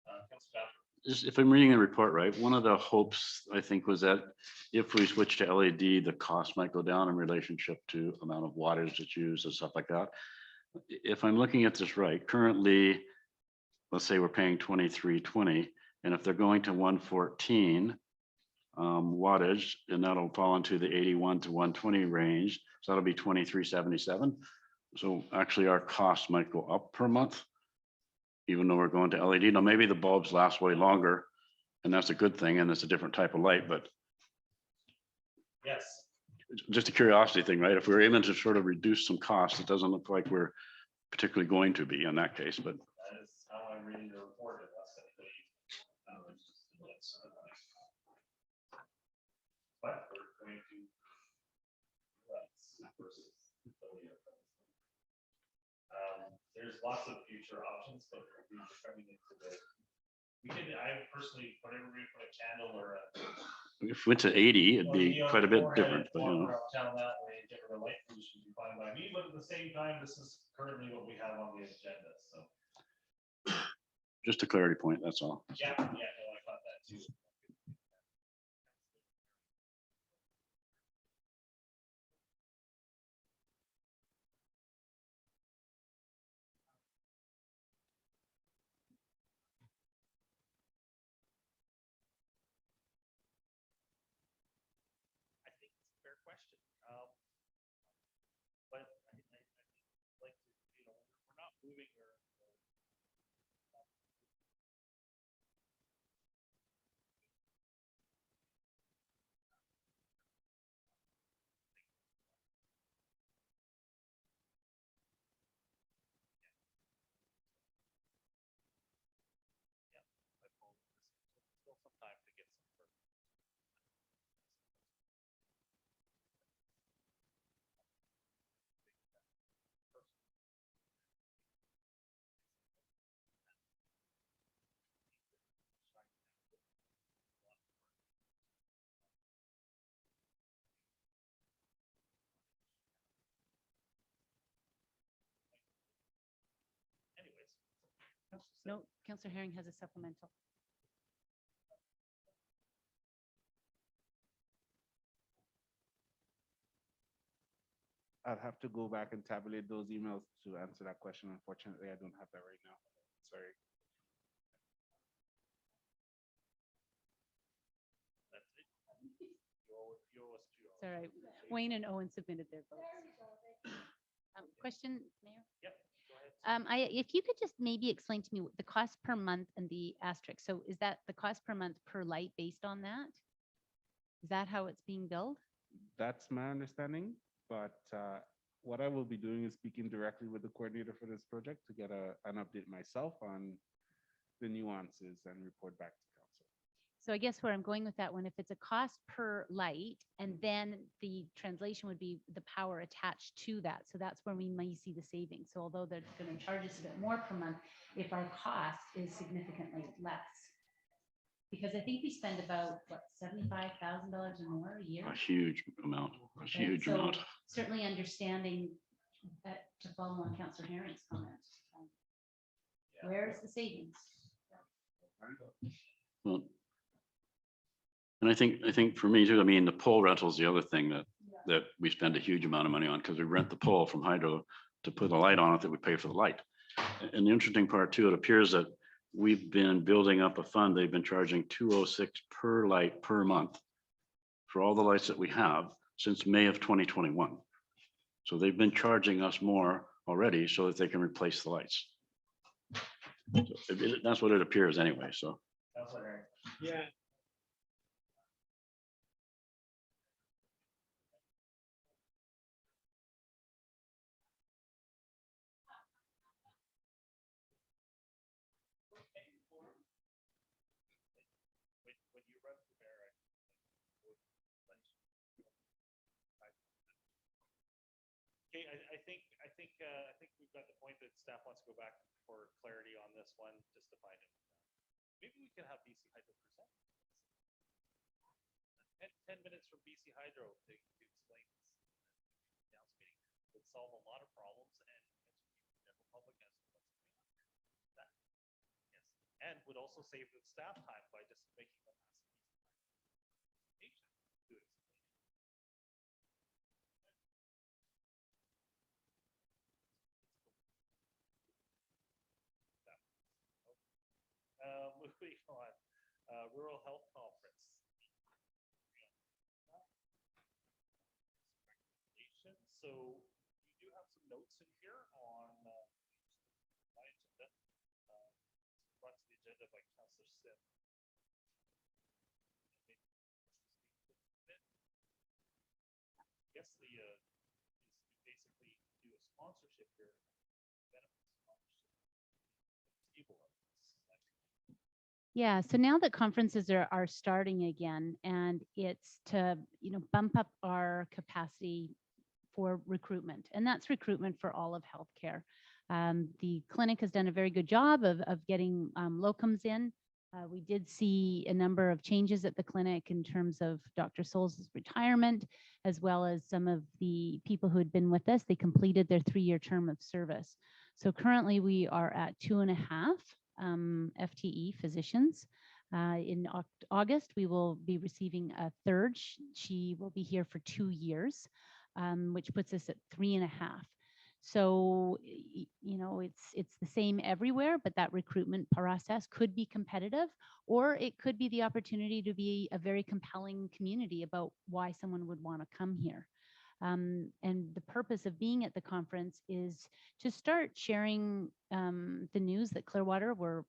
Councillor Banford. if I'm reading the report right, one of the hopes, I think, was that if we switch to LED, the cost might go down in relationship to amount of wattage that's used and stuff like that. If I'm looking at this right, currently, let's say we're paying 2320, and if they're going to 114 wattage, and that'll fall into the 81 to 120 range, so that'll be 2377. So actually, our costs might go up per month, even though we're going to LED. Now, maybe the bulbs last way longer, and that's a good thing, and it's a different type of light, but Yes. it's just a curiosity thing, right? If we're aiming to sort of reduce some costs, it doesn't look like we're particularly going to be in that case, but That is how I'm reading the report. But we're going to. Versus there's lots of future options, but we're coming into the. I personally, whenever we put a candle or a. if we went to 80, it'd be quite a bit different, but you know. Town that way, different light pollution would be fine by me, but at the same time, this is currently what we have on the agenda, so. Just a clarity point, that's all. Yeah, no, I thought that too. I think it's a fair question. But I think like, we're not moving or. Still some time to get some. Anyways. No, Councillor Haring has a supplemental. I'll have to go back and tabulate those emails to answer that question. Unfortunately, I don't have that right now. Sorry. That's it. You owe us $2. It's all right. Wayne and Owen submitted their votes. Question, Mayor? Yep. Go ahead. If you could just maybe explain to me the cost per month and the asterisk. So is that the cost per month per light based on that? Is that how it's being billed? That's my understanding, but what I will be doing is speaking directly with the coordinator for this project to get an update myself on the nuances and report back to council. So I guess where I'm going with that one, if it's a cost per light, and then the translation would be the power attached to that. So that's where we may see the savings. So although they're going to charge us a bit more per month, if our cost is significantly less. Because I think we spend about, what, $75,000 or more a year? A huge amount, a Right? huge So amount. certainly understanding that to follow on Councillor Haring's comment. Where's the savings? Well, and I think for me too, I mean, the pole rental is the other thing that we spend a huge amount of money on, because we rent the pole from Hydro to put a light on it that we pay for the light. And the interesting part too, it appears that we've been building up a fund. They've been charging $206 per light per month for all the lights that we have since May of 2021. So they've been charging us more already so that they can replace the lights. So that's what it appears anyway, so. Yeah. When you run from there, okay, I think we've got the point that staff wants to go back for clarity on this one, just to find it. Maybe we can have BC Hydro present. 10 minutes from BC Hydro to explain this council meeting would solve a lot of problems and general public as to what's going on. That, yes. and would also save the staff time by just making them ask each to explain. Moving on, Rural Health Conference. So you do have some notes in here on my agenda. Brought to the agenda by Councillor Sim. I guess the is to basically do a sponsorship here. Benefits sponsorship. Table of this. Yeah, so now that conferences are starting again, and it's to, bump up our capacity for recruitment, and that's recruitment for all of healthcare. The clinic has done a very good job of getting locums in. We did see a number of changes at the clinic in terms of Dr. Souls' retirement, as well as some of the people who had been with us. They completed their 3-year term of service. So currently we are at 2.5 FTE physicians. In August, we will be receiving a third. She will be here for 2 years, which puts us at 3.5. So, it's the same everywhere, but that recruitment process could be competitive, or it could be the opportunity to be a very compelling community about why someone would want to come here. And the purpose of being at the conference is to start sharing the news that Clearwater, we're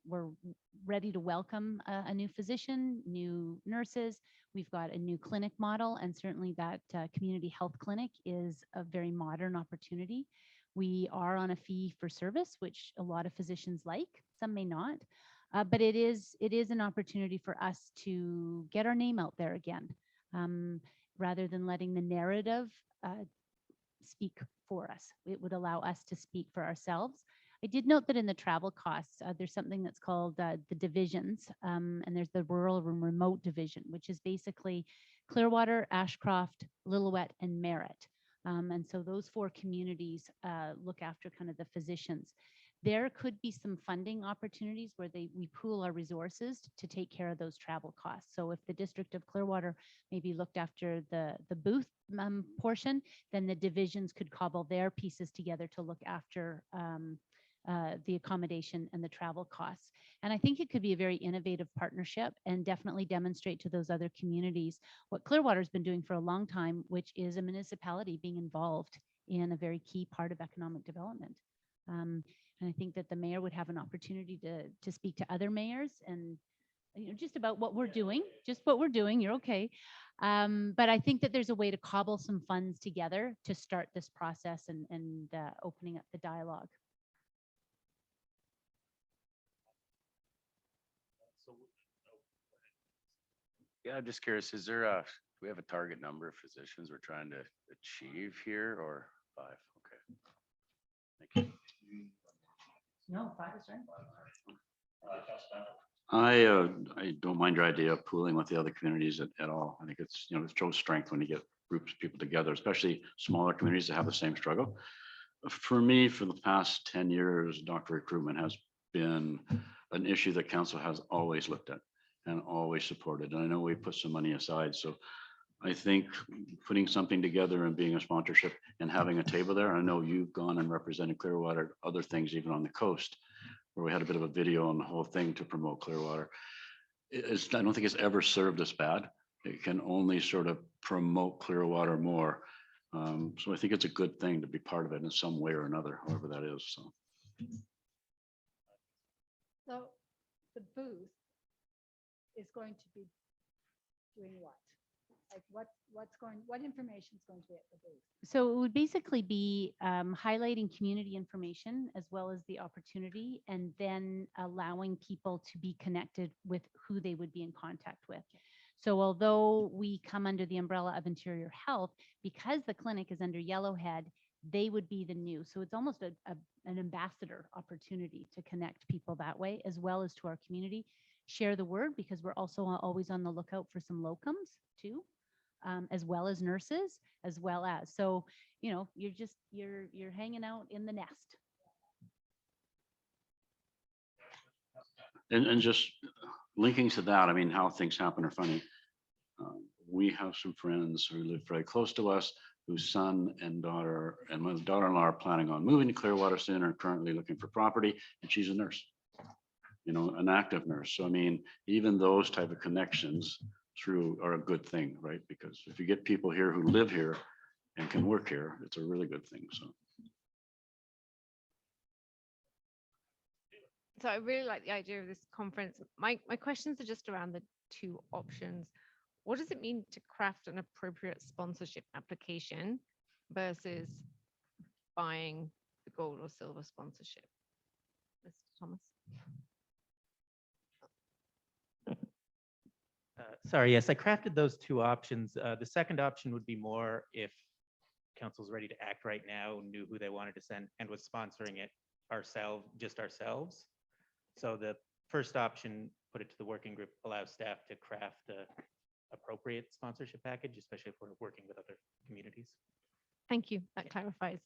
ready to welcome a new physician, new nurses. We've got a new clinic model, and certainly that community health clinic is a very modern opportunity. We are on a fee for service, which a lot of physicians like, some may not. But it is an opportunity for us to get our name out there again, rather than letting the narrative speak for us. It would allow us to speak for ourselves. I did note that in the travel costs, there's something that's called the divisions, and there's the rural and remote division, which is basically Clearwater, Ashcroft, Lillooet, and Merritt. And so those 4 communities look after kind of the physicians. There could be some funding opportunities where we pool our resources to take care of those travel costs. So if the District of Clearwater maybe looked after the booth portion, then the divisions could cobble their pieces together to look after the accommodation and the travel costs. And I think it could be a very innovative partnership and definitely demonstrate to those other communities what Clearwater's been doing for a long time, which is a municipality being involved in a very key part of economic development. And I think that the mayor would have an opportunity to speak to other mayors and just about what we're doing, you're okay. But I think that there's a way to cobble some funds together to start this process and opening up the dialogue. Yeah, I'm just curious, do we have a target number of physicians we're trying to achieve here, or 5? Okay. Thank you. No, 5 is right. I don't mind your idea of pooling with the other communities at all. I think it's, it shows strength when you get groups of people together, especially smaller communities that have the same struggle. For me, for the past 10 years, doctor recruitment has been an issue that council has always looked at and always supported. And I know we put some money aside. So I think putting something together and being a sponsorship and having a table there, I know you've gone and represented Clearwater, other things even on the coast, where we had a bit of a video on the whole thing to promote Clearwater. I don't think it's ever served us bad. It can only sort of promote Clearwater more. So I think it's a good thing to be part of it in some way or another, however that is. So the booth is going to be doing what? Like what information is going to be at the booth? So it would basically be highlighting community information as well as the opportunity, and then allowing people to be connected with who they would be in contact with. So although we come under the umbrella of Interior Health, because the clinic is under Yellowhead, they would be the new. So it's almost an ambassador opportunity to connect people that way, as well as to our community. Share the word, because we're also always on the lookout for some locums too, as well as nurses, as well as. So, you're hanging out in the nest. And just linking to that, I mean, how things happen are funny. We have some friends who live very close to us, whose son and daughter and my daughter-in-law are planning on moving to Clearwater soon, are currently looking for property, and she's a nurse. You know, an active nurse. So I mean, even those type of connections through are a good thing, right? Because if you get people here who live here and can work here, it's a really good thing. So. So I really like the idea of this conference. My questions are just around the two options. What does it mean to craft an appropriate sponsorship application versus buying the gold or silver sponsorship? Mr. Thomas. Sorry, yes, I crafted those two options. The second option would be more if council's ready to act right now, knew who they wanted to send and was sponsoring it just ourselves. So the first option, put it to the working group, allow staff to craft the appropriate sponsorship package, especially if we're working with other communities. Thank you. That clarifies.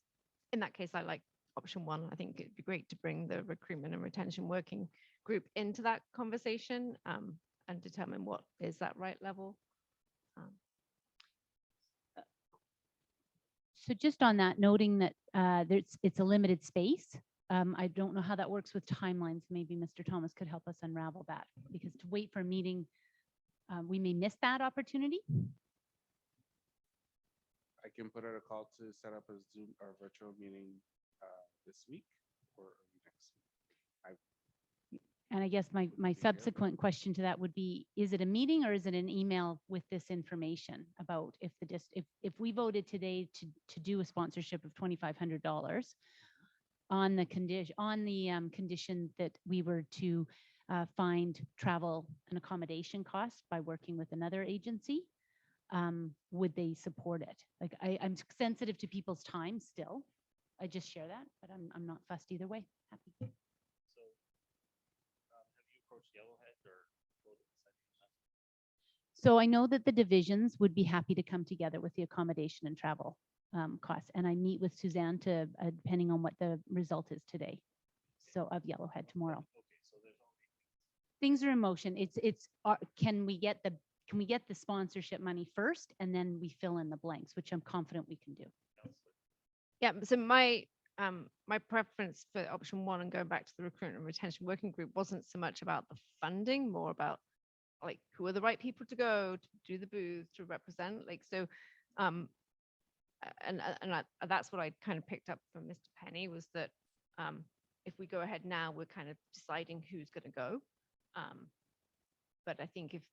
In that case, I like option one. I think it'd be great to bring the recruitment and retention working group into that conversation and determine what is that right level. So just on that, noting that it's a limited space. I don't know how that works with timelines. Maybe Mr. Thomas could help us unravel that, because to wait for a meeting, we may miss that opportunity. I can put out a call to set up a Zoom or virtual meeting this week or next week. And I guess my subsequent question to that would be, is it a meeting or is it an email with this information about if if we voted today to do a sponsorship of $2,500 on the condition that we were to find travel and accommodation costs by working with another agency, would they support it? Like I'm sensitive to people's time still. I just share that, but I'm not fussed either way. Happy. So, have you approached Yellowhead or? So I know that the divisions would be happy to come together with the accommodation and travel costs. And I meet with Suzanne to, depending on what the result is today. So of Yellowhead tomorrow. Okay, so there's already. Things are in motion. Can we get the sponsorship money first and then we fill in the blanks, which I'm confident we can do. Yeah, so my preference for option one and going back to the recruitment and retention working group wasn't so much about the funding, more about like who are the right people to go to do the booth, to represent, like, so that's what I kind of picked up from Mr. Penny, was that if we go ahead now, we're kind of deciding who's going to go. But I think if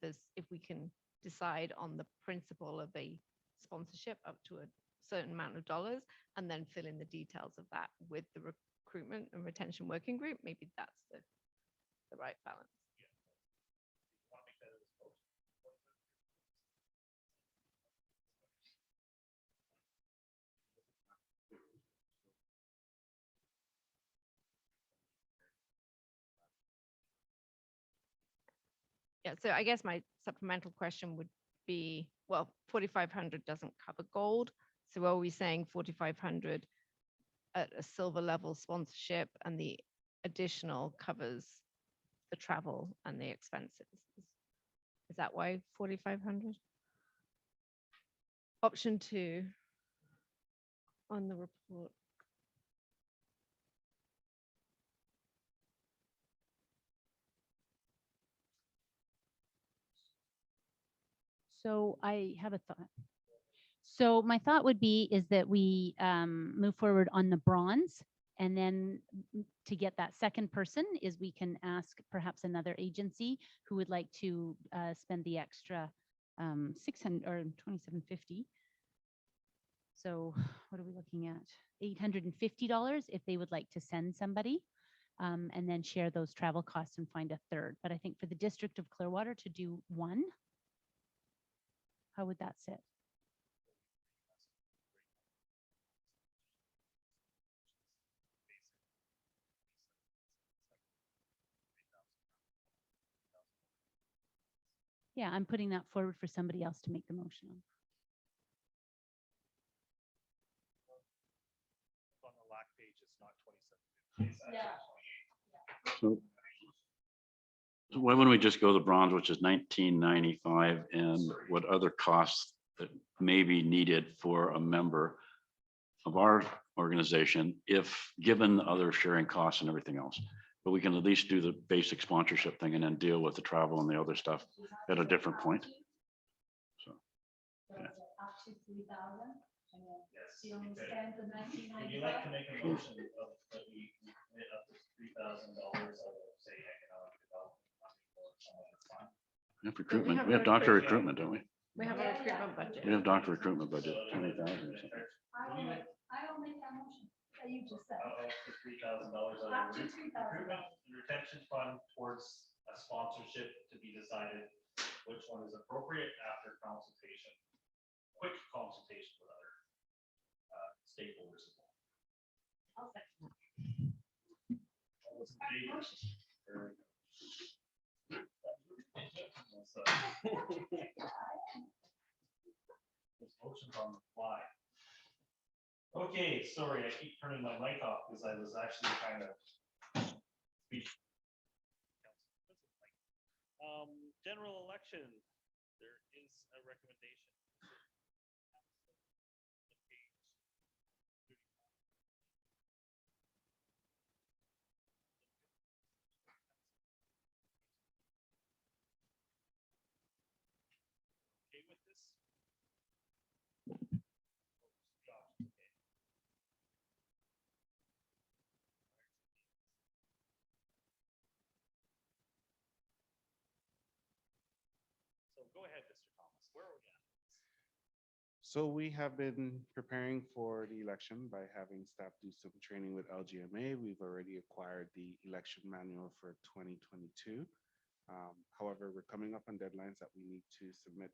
we can decide on the principle of a sponsorship up to a certain amount of dollars and then fill in the details of that with the recruitment and retention working group, maybe that's the right balance. Yeah, so I guess my supplemental question would be, well, 4,500 doesn't cover gold. So are we saying 4,500 at a silver level sponsorship and the additional covers the travel and the expenses? Is that why 4,500? Option two on the report. So I have a thought. So my thought would be is that we move forward on the bronze, and then to get that second person is we can ask perhaps another agency who would like to spend the extra 600 or 2,750. So what are we looking at? $850 if they would like to send somebody, and then share those travel costs and find a third. But I think for the District of Clearwater to do one, how would that sit? Yeah, I'm putting that forward for somebody else to make the motion on. On the LAC page, it's not 27. So Why wouldn't we just go the bronze, which is 1995, and what other costs that may be needed for a member of our organization, if given the other sharing costs and everything else. But we can at least do the basic sponsorship thing and then deal with the travel and the other stuff at a different point. So, yeah. Up to 3,000. Yes. You only Okay. spend the Would you like to 1995. make a motion of that we commit up to $3,000 out of, say, economic development money or some other fund? We have recruitment, have we have doctor recruitment, don't we? We have a recruitment budget. We have doctor recruitment budget, 20,000 or something. I will make that motion that you just said. Up to $3,000 out Up of to the $3,000. recruitment and retention fund towards a sponsorship to be decided which one is appropriate after consultation, quick consultation with other stakeholders. I'll second that. All those in favor? Very good. So, this motion's on the fly. Okay, sorry, I keep turning my mic off because I was actually trying to speak. General election, there is a recommendation. Okay with this? So go ahead, Mr. Thomas, where are we at? So we have been preparing for the election by having staff do some training with LGMA. We've already acquired the election manual for 2022. However, we're coming up on deadlines that we need to submit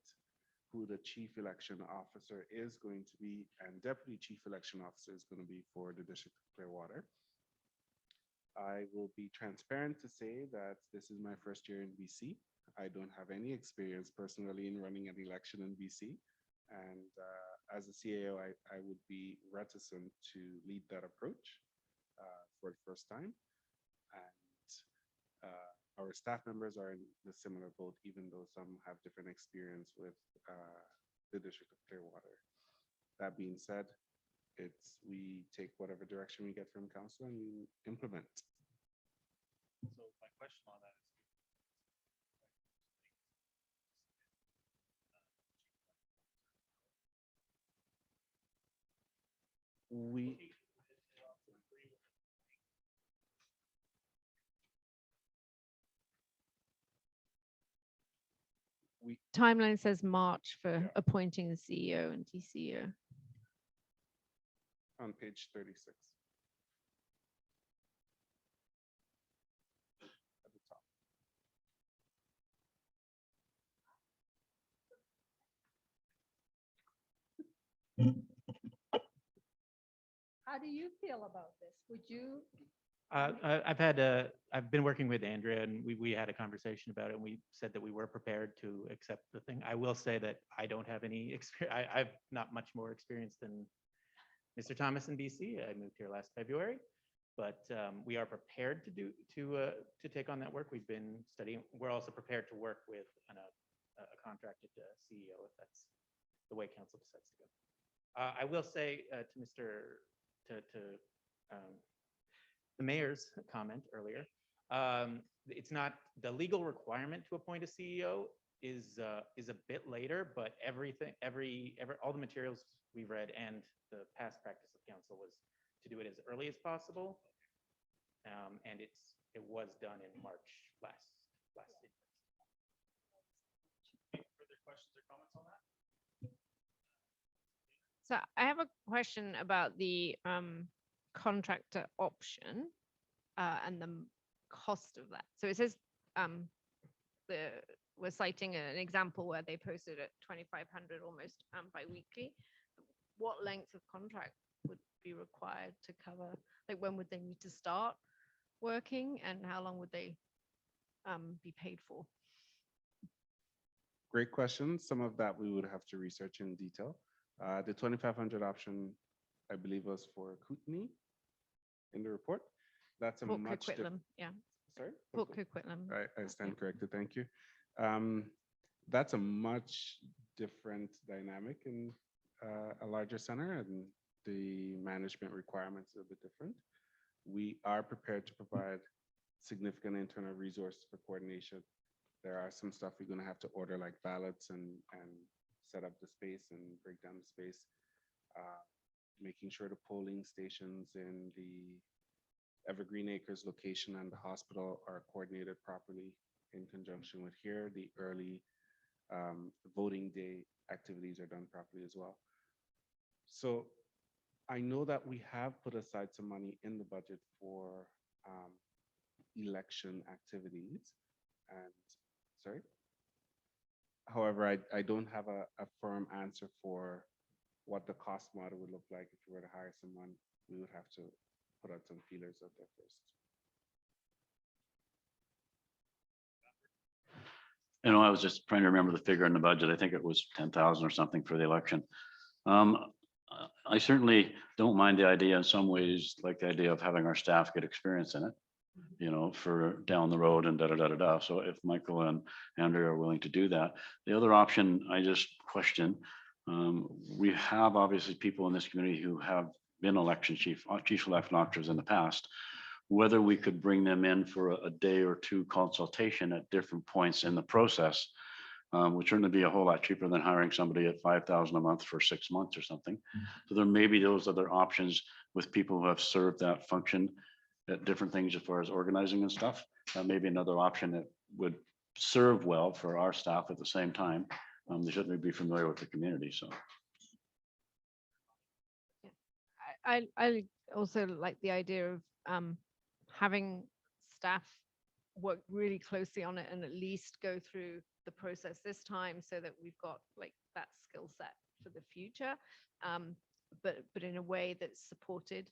who the chief election officer is going to be and deputy chief election officer is going to be for the District of Clearwater. I will be transparent to say that this is my first year in BC. I don't have any experience personally in running an election in BC. And as a CAO, I would be reticent to lead that approach for the first time. And our staff members are in the similar boat, even though some have different experience with the District of Clearwater. That being said, we take whatever direction we get from council and we implement. So my question on that is. Timeline says March for appointing the CEO and TCO. On page 36. At the top. How do you feel about this? Would you? I've been working with Andrea and we had a conversation about it and we said that we were prepared to accept the thing. I will say that I don't have any experience. I've not much more experience than Mr. Thomas in BC. I moved here last February, but we are prepared to take on that work. We've been studying. We're also prepared to work with a contracted CEO if that's the way council decides to go. I will say to the mayor's comment earlier, it's not the legal requirement to appoint a CEO is a bit later, but all the materials we read and the past practice of council was to do it as early as possible. And it was done in March last year. Any further questions or comments on that? So I have a question about the contractor option and the cost of that. So it says we're citing an example where they posted at 2,500 almost bi-weekly. What length of contract would be required to cover? Like when would they need to start working and how long would they be paid for? Great question. Some of that we would have to research in detail. The 2,500 option, I believe, was for Kootenai in the report. That's a For much Coquitlam, yeah. sorry? Port Coquitlam. Right, I stand corrected, thank you. That's a much different dynamic in a larger center, and the management requirements are a bit different. We are prepared to provide significant internal resources for coordination. There are some stuff we're gonna have to order, like ballots and set up the space and break down the space. Making sure the polling stations in the Evergreen Acres location and the hospital are coordinated properly in conjunction with here. The early voting day activities are done properly as well. So I know that we have put aside some money in the budget for election activities and, sorry. However, I don't have a firm answer for what the cost model would look like. If we were to hire someone, we would have to put out some feelers out there first. You know, I was just trying to remember the figure in the budget. I think it was 10,000 or something for the election. I certainly don't mind the idea in some ways, like the idea of having our staff get experience in it, you know, for down the road and da da da da da. So if Michael and Andrew are willing to do that, the other option I just question, we have obviously people in this community who have been chief election officers in the past. Whether we could bring them in for a day or two consultation at different points in the process, would certainly be a whole lot cheaper than hiring somebody at 5,000 a month for 6 months or something. So there may be those other options with people who have served that function at different things as far as organizing and stuff. That may be another option that would serve well for our staff at the same time. They certainly be familiar with the community, so. I also like the idea of having staff work really closely on it and at least go through the process this time so that we've got like that skill set for the future, but in a way that's supported.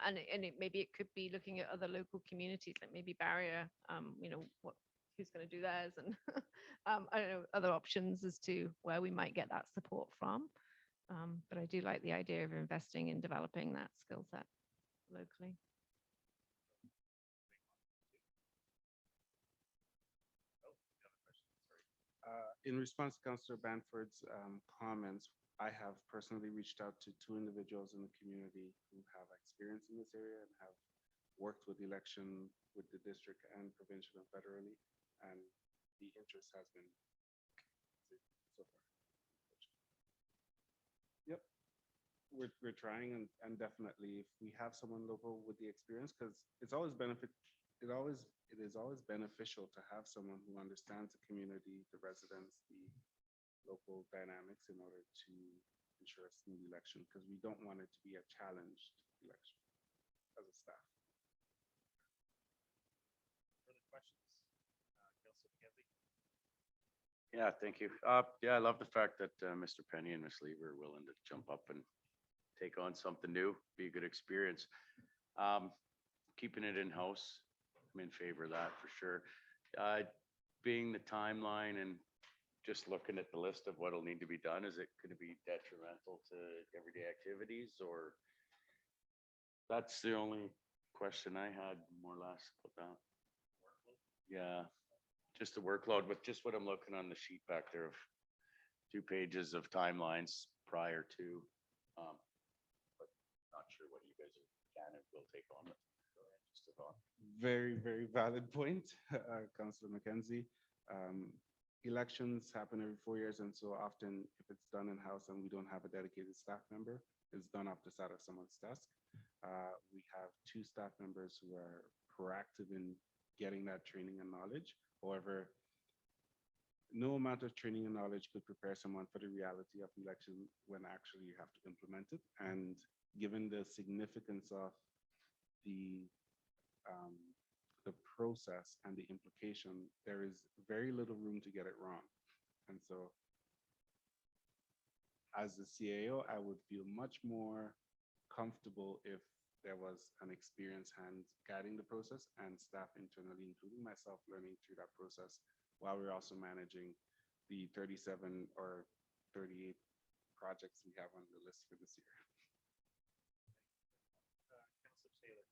And maybe it could be looking at other local communities, like maybe Barrier, you know, who's going to do theirs, and I don't know, other options as to where we might get that support from. But I do like the idea of investing in developing that skill set locally. In response to Councillor Banford's comments, I have personally reached out to 2 individuals in the community who have experience in this area and have worked with election with the district and provincial and federally, and the interest has been so far. Yep, we're trying, and definitely if we have someone local with the experience, because it is always beneficial to have someone who understands the community, the residents, the local dynamics in order to ensure a smooth election, because we don't want it to be a challenged election as a staff. Further questions? Councillor Mackenzie? Yeah, thank you. Yeah, I love the fact that Mr. Penny and Ms. Lever are willing to jump up and take on something new, be a good experience. Keeping it in-house, I'm in favor of that for sure. Being the timeline and just looking at the list of what'll need to be done, is it going to be detrimental to everyday activities, or? That's the only question I had, more or less, about that. Yeah, just the workload with just what I'm looking on the sheet back there of 2 pages of timelines prior to, but not sure what you guys can and will take on. Just a thought. Very, very valid point, Councillor Mackenzie. Elections happen every 4 years, and so often if it's done in-house and we don't have a dedicated staff member, it's done off the side of someone's desk. We have 2 staff members who are proactive in getting that training and knowledge. However, no amount of training and knowledge could prepare someone for the reality of the election when actually you have to implement it. And given the significance of the process and the implication, there is very little room to get it wrong. And so as the CAO, I would feel much more comfortable if there was an experienced hand guiding the process and staff internally, including myself, learning through that process while we're also managing the 37 or 38 projects we have on the list for this year. Councillor Taylor?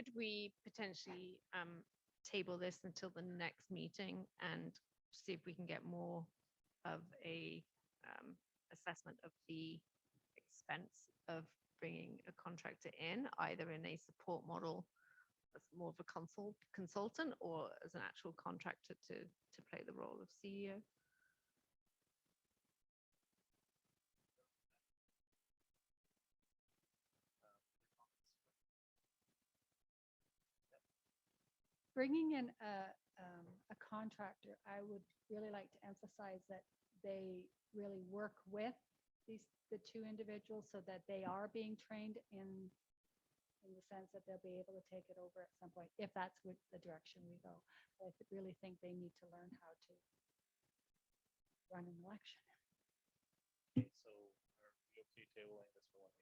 could we potentially table this until the next meeting and see if we can get more of a assessment of the expense of bringing a contractor in, either in a support model as more of a consultant or as an actual contractor to play the role of CEO? Bringing in a contractor, I would really like to emphasize that they really work with the two individuals so that they are being trained in the sense that they'll be able to take it over at some point, if that's with the direction we go. But I really think they need to learn how to run an election. Okay, so are we okay tabling this for 1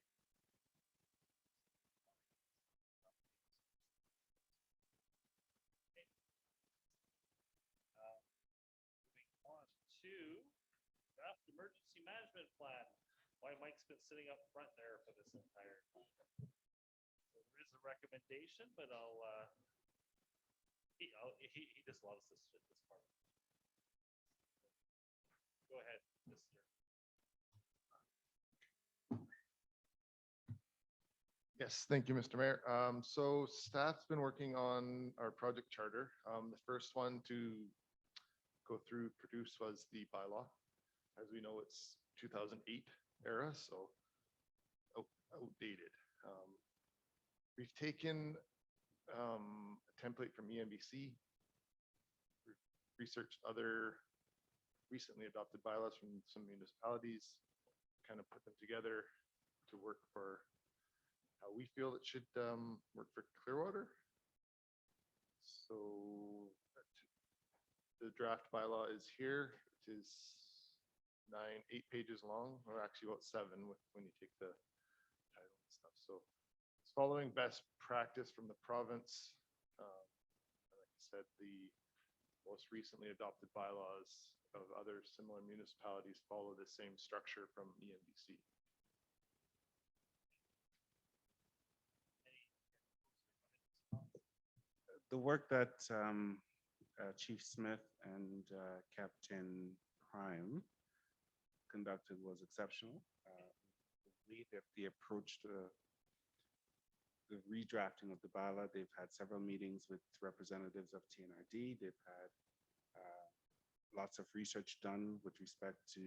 week? Moving on to draft emergency management plan. Why Mike's been sitting up front there for this entire time. So there is a recommendation, but he just loves this part. Go ahead, Mr. Yes, thank you, Mr. Mayor. So staff's been working on our project charter. The first one to go through, produce was the bylaw. As we know, it's 2008 era, so outdated. We've taken a template from EMBC, researched other recently adopted bylaws from some municipalities, kind of put them together to work for how we feel it should work for Clearwater. So the draft bylaw is here. It is 8 pages long, or actually about 7 when you take the title and stuff. So it's following best practice from the province. Like I said, the most recently adopted bylaws of other similar municipalities follow the same structure from EMBC. The work that Chief Smith and Captain Prime conducted was exceptional. They approached the redrafting of the bylaw. They've had several meetings with representatives of TNRD. They've had lots of research done with respect to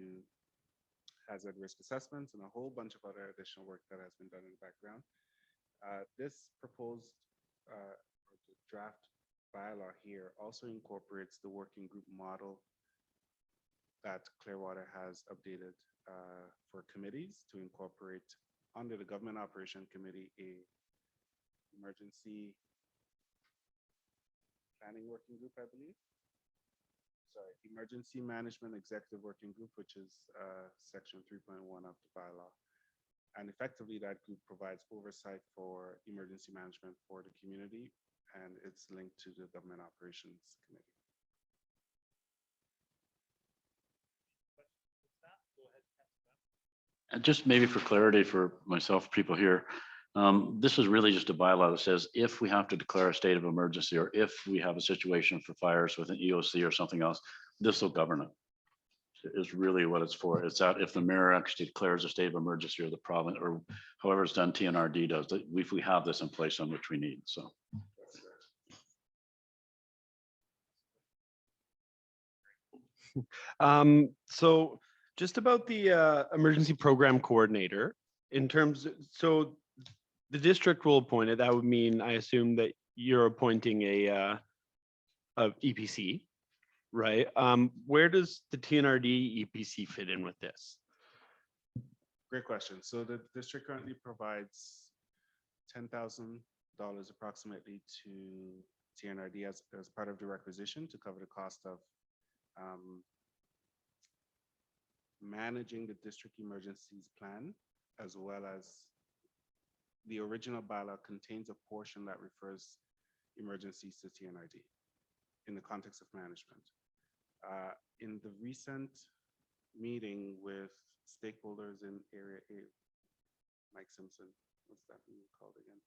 hazard risk assessments and a whole bunch of other additional work that has been done in the background. This proposed draft bylaw here also incorporates the working group model that Clearwater has updated for committees to incorporate under the Government Operation Committee a emergency planning working group, I believe. Sorry, Emergency Management Executive Working Group, which is section 3.1 of the bylaw. And effectively that group provides oversight for emergency management for the community, and it's linked to the Government Operations Committee. And just maybe for clarity for myself, people here, this is really just a bylaw that says if we have to declare a state of emergency or if we have a situation for fires with an EOC or something else, this will govern it. Is really what it's for. It's that if the mayor actually declares a state of emergency or the province or however it's done, TNRD does, that we have this in place on which we need. So. So just about the emergency program coordinator, in terms, so the district will appoint it. That would mean, I assume that you're appointing a EPC, right? Where does the TNRD EPC fit in with this? Great question. So the district currently provides $10,000 approximately to TNRD as part of the requisition to cover the cost of managing the district emergencies plan, as well as the original bylaw contains a portion that refers emergencies to TNRD in the context of management. In the recent meeting with stakeholders in Area 8, Mike Simpson, what's that being called again?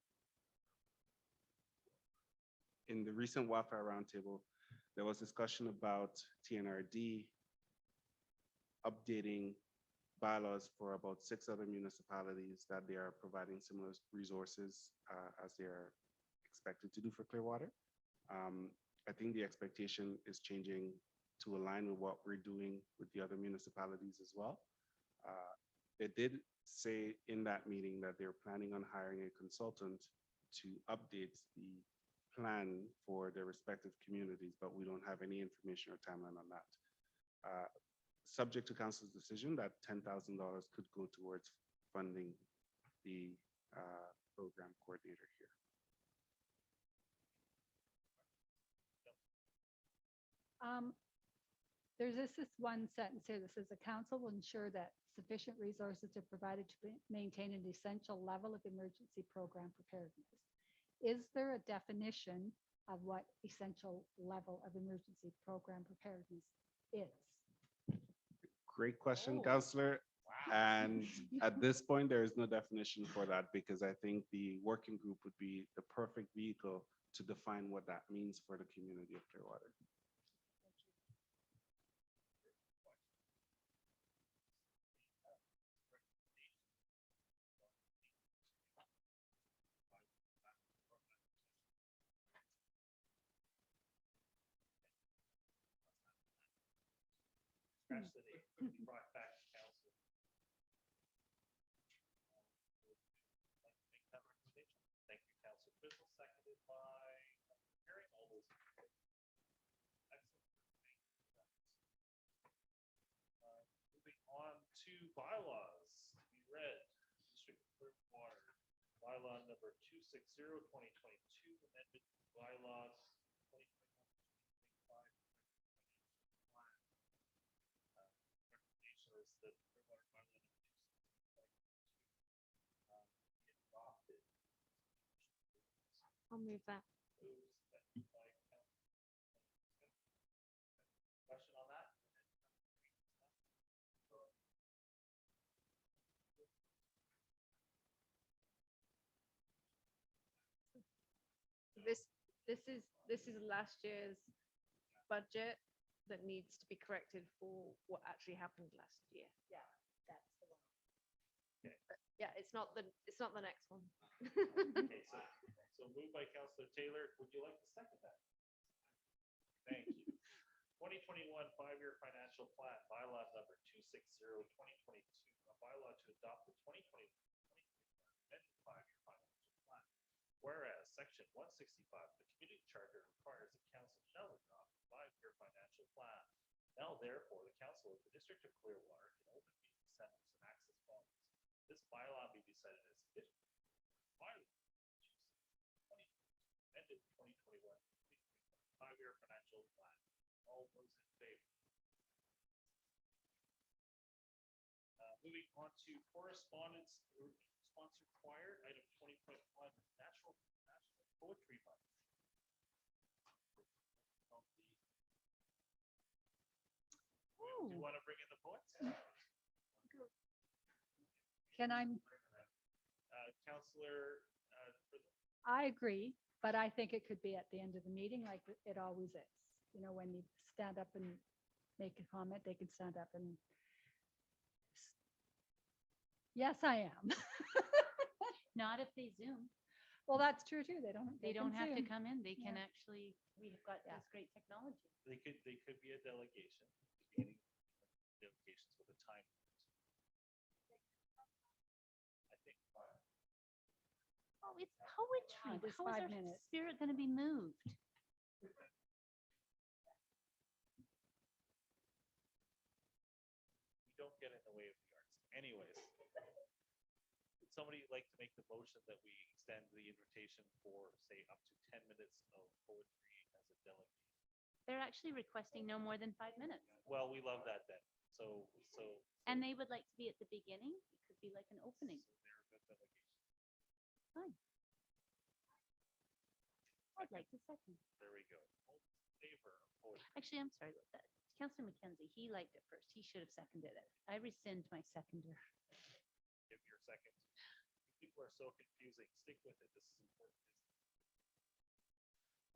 in the recent Welfare Roundtable, there was discussion about TNRD updating bylaws for about 6 other municipalities that they are providing similar resources as they are expected to do for Clearwater. I think the expectation is changing to align with what we're doing with the other municipalities as well. They did say in that meeting that they're planning on hiring a consultant to update the plan for their respective communities, but we don't have any information or timeline on that. Subject to council's decision, that $10,000 could go towards funding the program coordinator here. There's this one sentence here that says the council will ensure that sufficient resources are provided to maintain an essential level of emergency program preparedness. Is there a definition of what essential level of emergency program preparedness is? Great question, Oh. Councillor. And at this point, there is no definition for that because I think the working group would be the perfect vehicle to define what that means for the community of Clearwater. Scratch the date, could be brought back to council. Like to make that recommendation. Thank you, Councillor Frizzle, seconded by Haring. All those in favor? Excellent. Thank you. Moving on to bylaws to be read. District of Clearwater, bylaw number 260/2022, amended bylaws 2021-2025. Recommendation is that Clearwater bylaw number 260/2022 be adopted. I'll move that. Moves seconded by Councillor. Question on that? This is last year's budget that needs to be corrected for what actually happened last year. Yeah, that's the one. Yeah, it's not the next one. Okay, so moved by Councillor Taylor. Would you like to second that? Thank you. 2021 5-year financial plan, bylaw number 260/2022, a bylaw to adopt the 2021 amended 5-year financial plan. Whereas section 165 of the community charter requires the council shall adopt a 5-year financial plan. Now therefore, the council of the District of Clearwater can open meeting assemblies and access phones. This bylaw may be cited as official bylaw amended 2021 5-year financial plan. All those in favor? Moving on to correspondence, sponsor choir, item 20.1, National Poetry Month. Do you want to bring in the poets? Can I, Councillor, I agree, but I think it could be at the end of the meeting like it always is. You know, when you stand up and make a comment, they can stand up and. Yes, I am. Not if they Zoom. Well, that's true too. They They can don't have to Zoom. come in. They can Yeah. actually, we have got this great technology. they could be a delegation, beginning delegations with a time limit. I think Oh, it's poetry. just How is 5 our minutes. spirit going to be moved? we don't get in the way of the arts. Anyways. Would somebody like to make the motion that we extend the invitation for, say, up to 10 minutes of poetry as a delegate? They're actually requesting no more than 5 minutes. Well, we love that then. So. And they would like to be at the beginning. It could be like an opening. So they're a good delegation. Fine. I'd like to second. There we go. All in favor of poetry. Actually, I'm sorry about that. Councillor Mackenzie, he liked it first. He should have seconded it. I rescind my seconder. Give your second. People are so confusing. Stick with it. This is important business.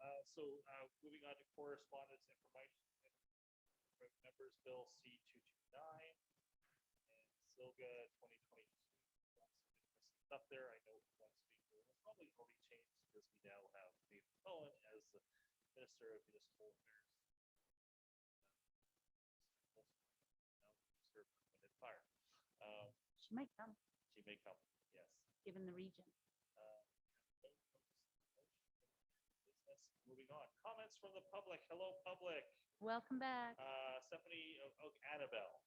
Moving on to correspondence information. Members Bill C-229 and Silga 2022. Stuff there. I know one speaker has probably already changed because we now have Nathan Cohen as the Minister of Municipal Affairs. Minister of Recruitment and Fire. She might come, She may come, yes. given the region. Business. Moving on. Comments from the public. Hello, public. Welcome back. Stephanie, Annabelle.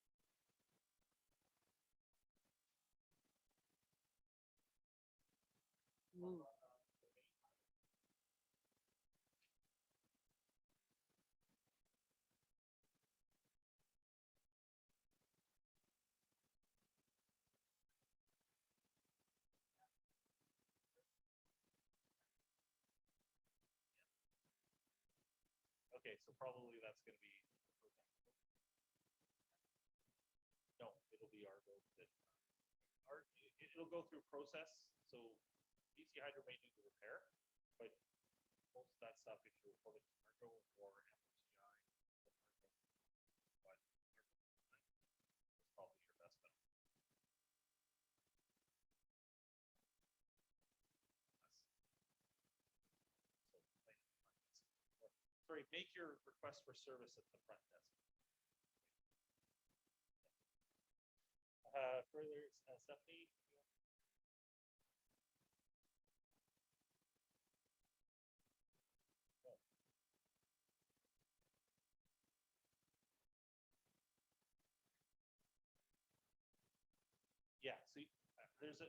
Ooh. Okay, so probably that's going to be. No, it'll be our vote that it'll go through process. So BC Hydro may do the repair, but most of that stuff, if you report it to Argo or MOTI, but it's probably your best bet. Sorry, make your request for service at the front desk. Further, Stephanie? No. Yeah, so there's a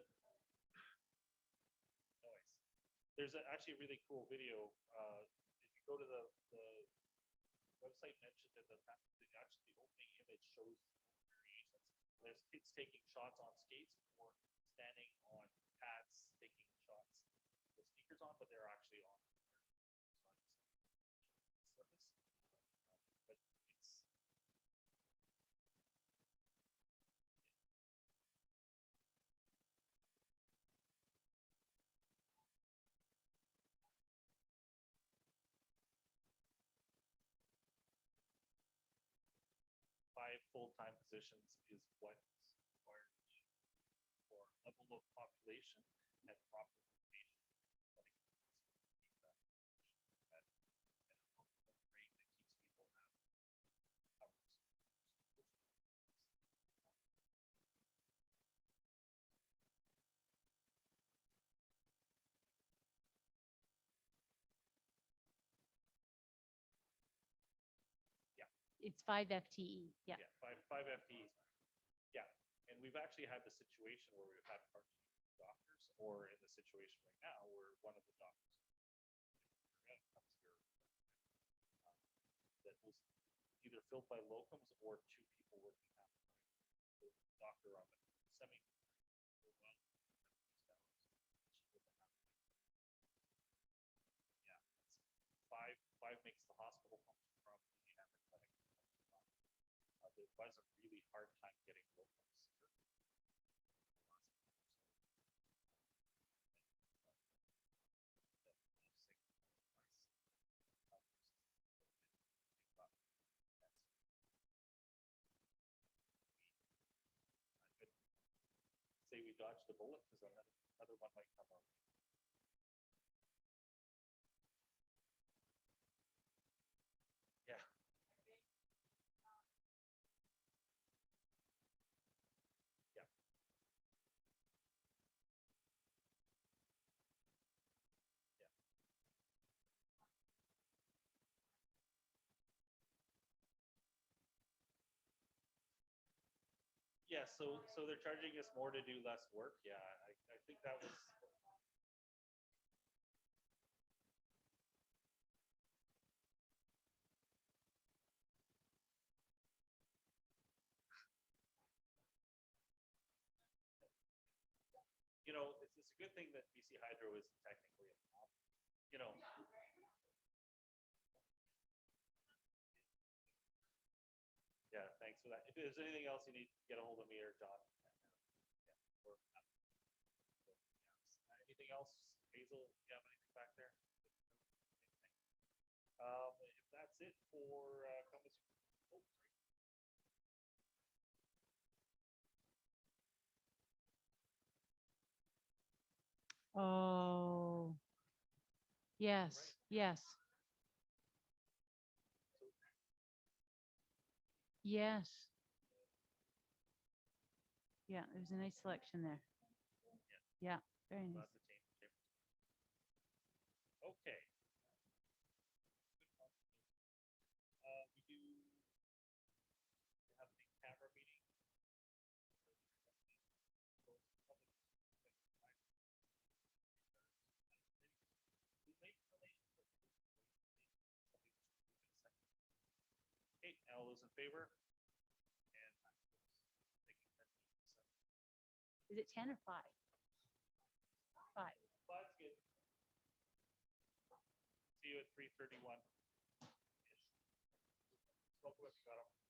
noise. There's actually a really cool video. If you go to the website mentioned in the actually the opening image shows variations. There's kids taking shots on skates or standing on pads taking shots with sneakers on, but they're actually on surface. But it's five full-time positions is what's required for level of population and proper location. At a rate that keeps people happy. It's 5 FTE. Yeah. Yeah, five FTEs. Yeah, and we've actually had the situation where we've had part-time doctors, or in the situation right now where one of the doctors comes here that was either filled by locums or two people working half the time. The doctor on the semi. Yeah, five makes the hospital function properly and the clinic function properly. There was a really hard time getting locums here. Say we dodged a bullet because another one might come up. Yeah. Yeah. Yeah. Yeah, so they're charging us more to do less work. Yeah, I think that was. You know, it's a good thing that BC Hydro is technically a mob. You know. Yeah, thanks for that. If there's anything else you need, get a hold of me or John. Yeah, anything else, Hazel? You have anything back there? that's it for comments. Oh, sorry. Oh. Yes, yes. Yes. Yeah, there's a nice selection there. Yeah, very nice. Lots of change. Okay. We do have the camera meeting. Okay, all those in favor? And Is it 10 or 5? 5. five's good. See you at 3:31. Got 'em.